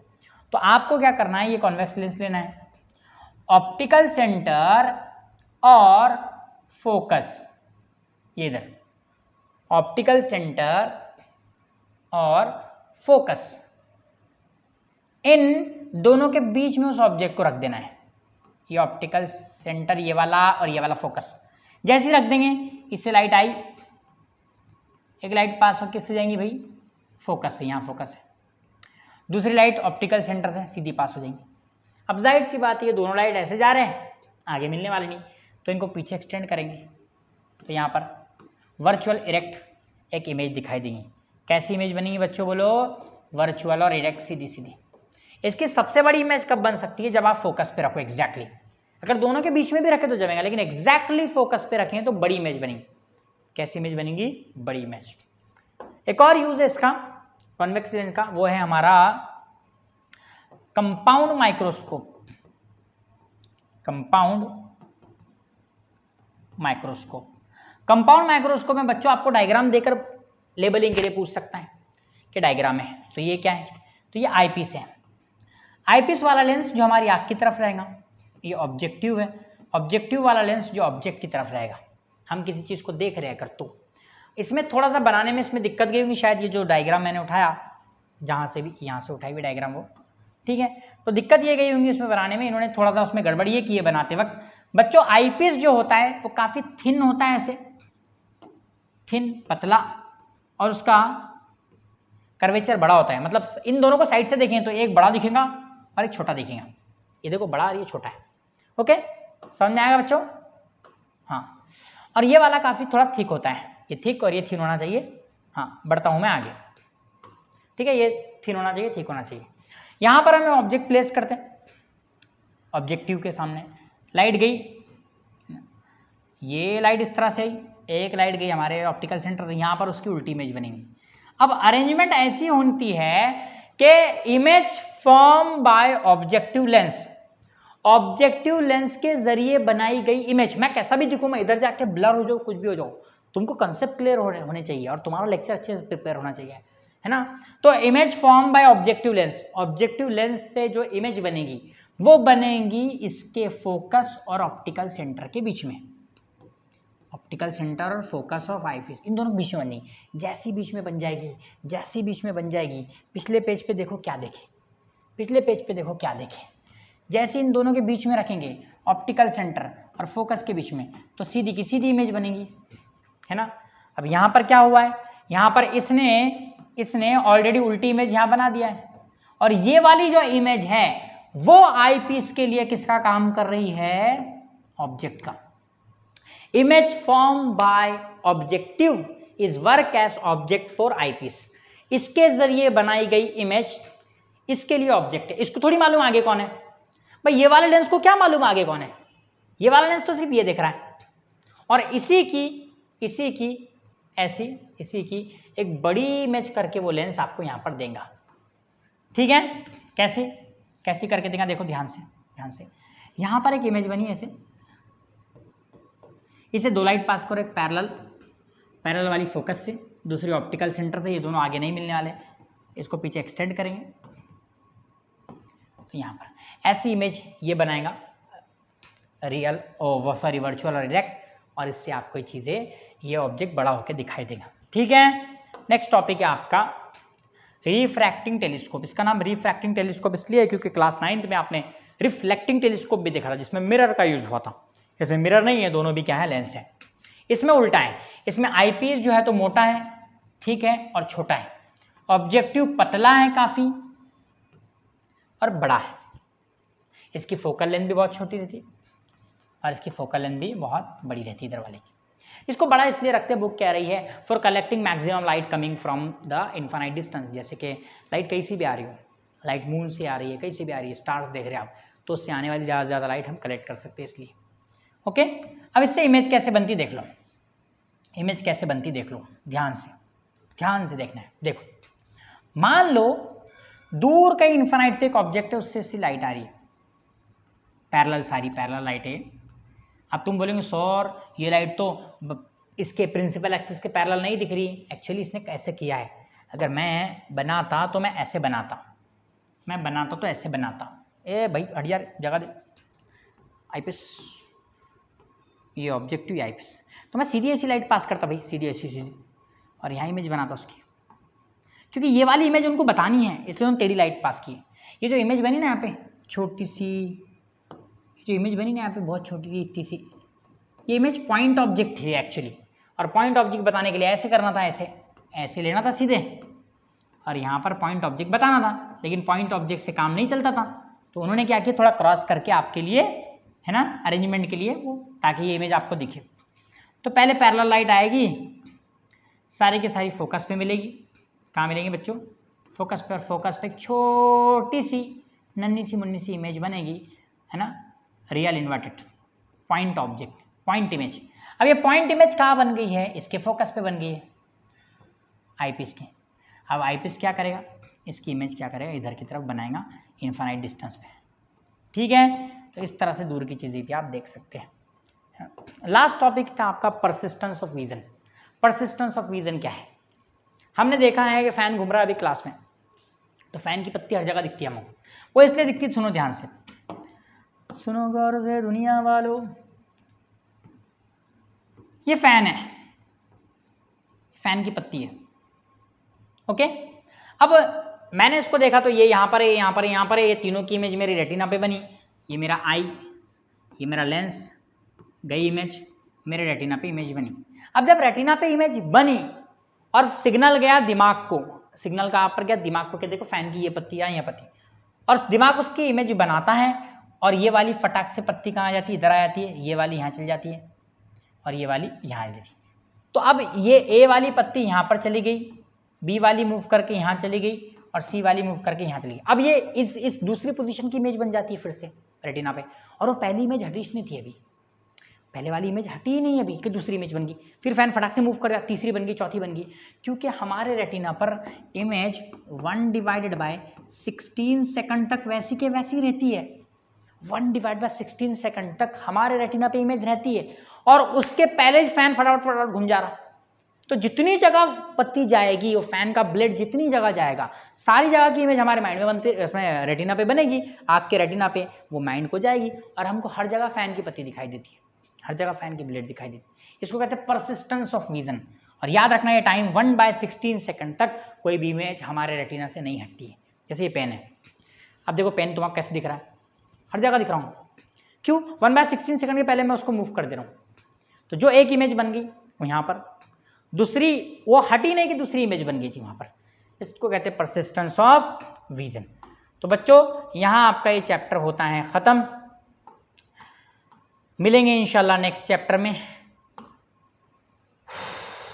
तो आपको क्या करना है? ये कॉन्वेक्स लेंस लेना है, ऑप्टिकल सेंटर और फोकस, ये इधर ऑप्टिकल सेंटर और फोकस, इन दोनों के बीच में उस ऑब्जेक्ट को रख देना है। ये ऑप्टिकल सेंटर ये वाला और ये वाला फोकस। जैसे ही रख देंगे इससे लाइट आई, एक लाइट पास हो किससे जाएंगी भाई? फोकस से। यहाँ फोकस है, दूसरी लाइट ऑप्टिकल सेंटर से सीधी पास हो जाएंगी। अब जाहिर सी बात है ये दोनों लाइट ऐसे जा रहे हैं, आगे मिलने वाले नहीं, तो इनको पीछे एक्सटेंड करेंगे तो यहाँ पर वर्चुअल इरेक्ट एक इमेज दिखाई देगी। कैसी इमेज बनेगी बच्चों बोलो? वर्चुअल और इरेक्ट, सीधी सीधी। इसकी सबसे बड़ी इमेज कब बन सकती है? जब आप फोकस पे रखो एग्जैक्टली। अगर दोनों के बीच में भी रखे तो जमेगा, लेकिन एग्जैक्टली फोकस पे रखें तो बड़ी इमेज बनेगी। कैसी इमेज बनेगी? बड़ी इमेज। एक और यूज है इसका कॉन्वेक्स लेंस का, वो है हमारा compound microscope. Compound microscope. Compound microscope में बच्चों आपको डायग्राम देकर लेबलिंग के लिए पूछ सकता है कि डायग्राम है तो ये क्या है, तो ये आईपीस है। आईपीस वाला लेंस जो हमारी आंख की तरफ रहेगा, ये ऑब्जेक्टिव है। ऑब्जेक्टिव वाला लेंस जो ऑब्जेक्ट की तरफ रहेगा, हम किसी चीज को देख रहे हैं अगर, तो इसमें थोड़ा सा बनाने में इसमें दिक्कत गई होगी शायद। ये जो डायग्राम मैंने उठाया, जहां से भी यहाँ से उठाई हुई डायग्राम वो, ठीक है, तो दिक्कत ये गई होंगी उसमें बनाने में। इन्होंने थोड़ा सा उसमें गड़बड़ ये की है बनाते वक्त। बच्चों आईपीस जो होता है वो काफी थिन होता है, ऐसे थिन, पतला, और उसका कर्वेचर बड़ा होता है। मतलब इन दोनों को साइड से देखें तो एक बड़ा दिखेगा और एक छोटा दिखेगा। ये देखो बड़ा और ये छोटा है। ओके, समझ में आएगा बच्चों? हाँ, और ये वाला काफी थोड़ा थिक होता है, ये थिक और ये थिन होना चाहिए। हाँ, बढ़ता हूं मैं आगे, ठीक है, ये थिन होना चाहिए, थिक होना चाहिए। यहां पर हमें ऑब्जेक्ट प्लेस करते हैं, ऑब्जेक्टिव के सामने लाइट गई, ये लाइट इस तरह से आई, एक लाइट गई हमारे ऑप्टिकल सेंटर से, यहां पर उसकी उल्टी इमेज बनेगी। अब अरेंजमेंट ऐसी होती है कि image form by objective lens, objective lens के जरिए बनाई गई इमेज। मैं कैसा भी दिखूं, मैं इधर जाके ब्लर हो जाऊं, कुछ भी हो जाऊं, तुमको कंसेप्ट क्लियर होने चाहिए और तुम्हारा लेक्चर अच्छे से प्रिपेयर होना चाहिए, है ना। तो image form by objective lens, objective lens से जो इमेज बनेगी वो बनेगी इसके फोकस और ऑप्टिकल सेंटर के बीच में। ऑप्टिकल सेंटर और फोकस ऑफ आईपीस इन दोनों बीच में बन जाएगी। जैसी बीच में बन जाएगी, जैसी बीच में बन जाएगी, पिछले पेज पे देखो क्या देखे, पिछले पेज पे देखो क्या देखे, जैसे इन दोनों के बीच में रखेंगे ऑप्टिकल सेंटर और फोकस के बीच में, तो सीधी की सीधी इमेज बनेगी, है ना। अब यहाँ पर क्या हुआ है, यहाँ पर इसने ऑलरेडी उल्टी इमेज यहाँ बना दिया है, और ये वाली जो इमेज है वो आईपीस के लिए किसका काम कर रही है, ऑब्जेक्ट का। Image form by objective is work as object for eyepiece. इसके जरिए बनाई गई इमेज इसके लिए ऑब्जेक्ट है। इसको थोड़ी मालूम आगे कौन है भाई, ये वाले लेंस को क्या मालूम आगे कौन है, ये वाला लेंस तो सिर्फ ये देख रहा है, और इसी की एक बड़ी इमेज करके वो लेंस आपको यहां पर देगा, ठीक है। कैसे करके देगा, देखो ध्यान से। यहां पर एक इमेज बनी ऐसे, इसे दो लाइट पास करो, एक पैरेलल वाली फोकस से, दूसरी ऑप्टिकल सेंटर से, ये दोनों आगे नहीं मिलने वाले, इसको पीछे एक्सटेंड करेंगे, तो यहाँ पर ऐसी इमेज ये बनाएगा रियल सॉरी वर्चुअल और डायरेक्ट, और इससे आपको ये चीज़ें, ये ऑब्जेक्ट बड़ा होकर दिखाई देगा, ठीक है। नेक्स्ट टॉपिक है आपका रिफ्रैक्टिंग टेलीस्कोप। इसका नाम रिफ्रैक्टिंग टेलीस्कोप इसलिए है क्योंकि क्लास 9th में आपने रिफ्लेक्टिंग टेलीस्कोप भी देखा था जिसमें मिरर का यूज हुआ था। इसमें मिरर नहीं है, दोनों भी क्या है, लेंस है। इसमें उल्टा है, इसमें आईपीस जो है तो मोटा है, ठीक है, और छोटा है। ऑब्जेक्टिव पतला है काफी और बड़ा है। इसकी फोकल लेंथ भी बहुत छोटी रहती है और इसकी फोकल लेंथ भी बहुत बड़ी रहती है इधर वाले की। इसको बड़ा इसलिए रखते हैं, बुक कह रही है for collecting maximum light coming from the infinite distance. जैसे कि लाइट कहीं से भी आ रही हो, लाइट मून से आ रही है, कहीं से भी आ रही है, स्टार्स देख रहे हैं आप, तो उससे आने वाली ज़्यादा से ज़्यादा लाइट हम कलेक्ट कर सकते हैं इसलिए, ओके। अब इससे इमेज कैसे बनती देख लो, इमेज कैसे बनती देख लो, ध्यान से देखना है। देखो, मान लो दूर कहीं इनफाइनाइट पे एक ऑब्जेक्ट है, उससे इससे लाइट आ रही है, सारी पैरेलल लाइट है। अब तुम बोलेंगे सर ये लाइट तो इसके प्रिंसिपल एक्सिस के पैरेलल नहीं दिख रही। एक्चुअली इसने कैसे किया है, अगर मैं बनाता तो मैं ऐसे बनाता, तो ऐसे बनाता। ए भाई हट यार, जगह दे, आईपीएस, ये ऑब्जेक्टिव आईपीएस, तो मैं सीधी ऐसी लाइट पास करता भाई, सीधी ऐसी, और यहाँ इमेज बनाता उसकी, क्योंकि ये वाली इमेज उनको बतानी है, इसलिए उन्होंने टेढ़ी लाइट पास की। ये जो इमेज बनी ना यहाँ पे छोटी सी, जो इमेज बनी ना यहाँ पे बहुत छोटी सी इतनी सी, ये इमेज पॉइंट ऑब्जेक्ट थी एक्चुअली, और पॉइंट ऑब्जेक्ट बताने के लिए ऐसे करना था, ऐसे लेना था सीधे, और यहाँ पर पॉइंट ऑब्जेक्ट बताना था, लेकिन पॉइंट ऑब्जेक्ट से काम नहीं चलता था, तो उन्होंने क्या किया, थोड़ा क्रॉस करके आपके लिए, है ना, अरेंजमेंट के लिए वो, ताकि ये इमेज आपको दिखे। तो पहले पैरेलल लाइट आएगी, सारी की सारी फोकस पे मिलेगी। कहाँ मिलेंगे बच्चों, फोकस पे, और फोकस पे एक छोटी सी नन्ही सी मुन्नी सी इमेज बनेगी, है ना, real inverted point object, point image. अब ये पॉइंट इमेज कहाँ बन गई है, इसके फोकस पे बन गई है, आईपीस के। अब आईपीस क्या करेगा, इसकी इमेज क्या करेगा, इधर की तरफ बनाएगा इनफाइनाइट डिस्टेंस पे, ठीक है। तो इस तरह से दूर की चीज़ें भी आप देख सकते हैं। लास्ट टॉपिक था आपका persistence of vision. Persistence of vision क्या है, हमने देखा है कि फैन घूम रहा है अभी क्लास में, तो फैन की पत्ती हर जगह दिखती है हमको, वो इसलिए दिखती है, सुनो ध्यान से, सुनो गौर से दुनिया वालों, ये फैन है, फैन की पत्ती है, ओके। अब मैंने इसको देखा तो ये यहाँ पर है, यहाँ पर है, यहाँ पर है, ये तीनों की इमेज मेरी रेटिना पे बनी, ये मेरा आई, ये मेरा लेंस, गई इमेज, मेरे रेटिना पे इमेज बनी। अब जब रेटिना पे इमेज बनी और सिग्नल गया दिमाग को, सिग्नल कहाँ पर गया, दिमाग को, क्या देखो फैन की ये पत्ती या ये पत्ती, और दिमाग उसकी इमेज बनाता है, और ये वाली फटाक से पत्ती कहाँ आ जाती है, इधर आ जाती है, ये वाली यहाँ चली जाती है, और ये वाली यहाँ आ जाती है। तो अब ये ए वाली पत्ती यहाँ पर चली गई, बी वाली मूव करके यहाँ चली गई, और सी वाली मूव करके यहाँ चली गई। अब ये इस दूसरी पोजीशन की इमेज बन जाती है फिर से रेटिना पे, और वो पहली इमेज हटी नहीं थी अभी, पहले वाली इमेज हटी ही नहीं अभी कि दूसरी इमेज बन गई, फिर फैन फटाक से मूव कर गया, तीसरी बन गई, चौथी बन गई, क्योंकि हमारे रेटिना पर इमेज 1/16 सेकंड तक वैसी के वैसी रहती है। 1/16 सेकंड तक हमारे रेटिना पे इमेज रहती है, और उसके पहले फैन फटाफट घूम जा रहा। तो जितनी जगह पत्ती जाएगी, वो फैन का ब्लेड जितनी जगह जाएगा, सारी जगह की इमेज हमारे माइंड में बनती, इसमें रेटिना पे बनेगी, आँख के रेटिना पे वो माइंड को जाएगी, और हमको हर जगह फैन की पत्ती दिखाई देती है, हर जगह फैन की ब्लेड दिखाई देती है। इसको कहते हैं परसिस्टेंस ऑफ विजन। और याद रखना ये टाइम 1/16 सेकंड तक कोई भी इमेज हमारे रेटिना से नहीं हटती है। जैसे ये पेन है, अब देखो पेन तुम्हारा कैसे दिख रहा है, हर जगह दिख रहा हूँ, क्यों? 1/16 सेकंड के पहले मैं उसको मूव कर दे रहा हूँ। तो जो एक इमेज बन गई वो यहाँ पर, दूसरी वो हटी नहीं कि दूसरी इमेज बन गई थी वहाँ पर, इसको कहते हैं परसिस्टेंस ऑफ विजन। तो बच्चों यहाँ आपका ये चैप्टर होता है ख़त्म। मिलेंगे इंशाल्लाह नेक्स्ट चैप्टर में।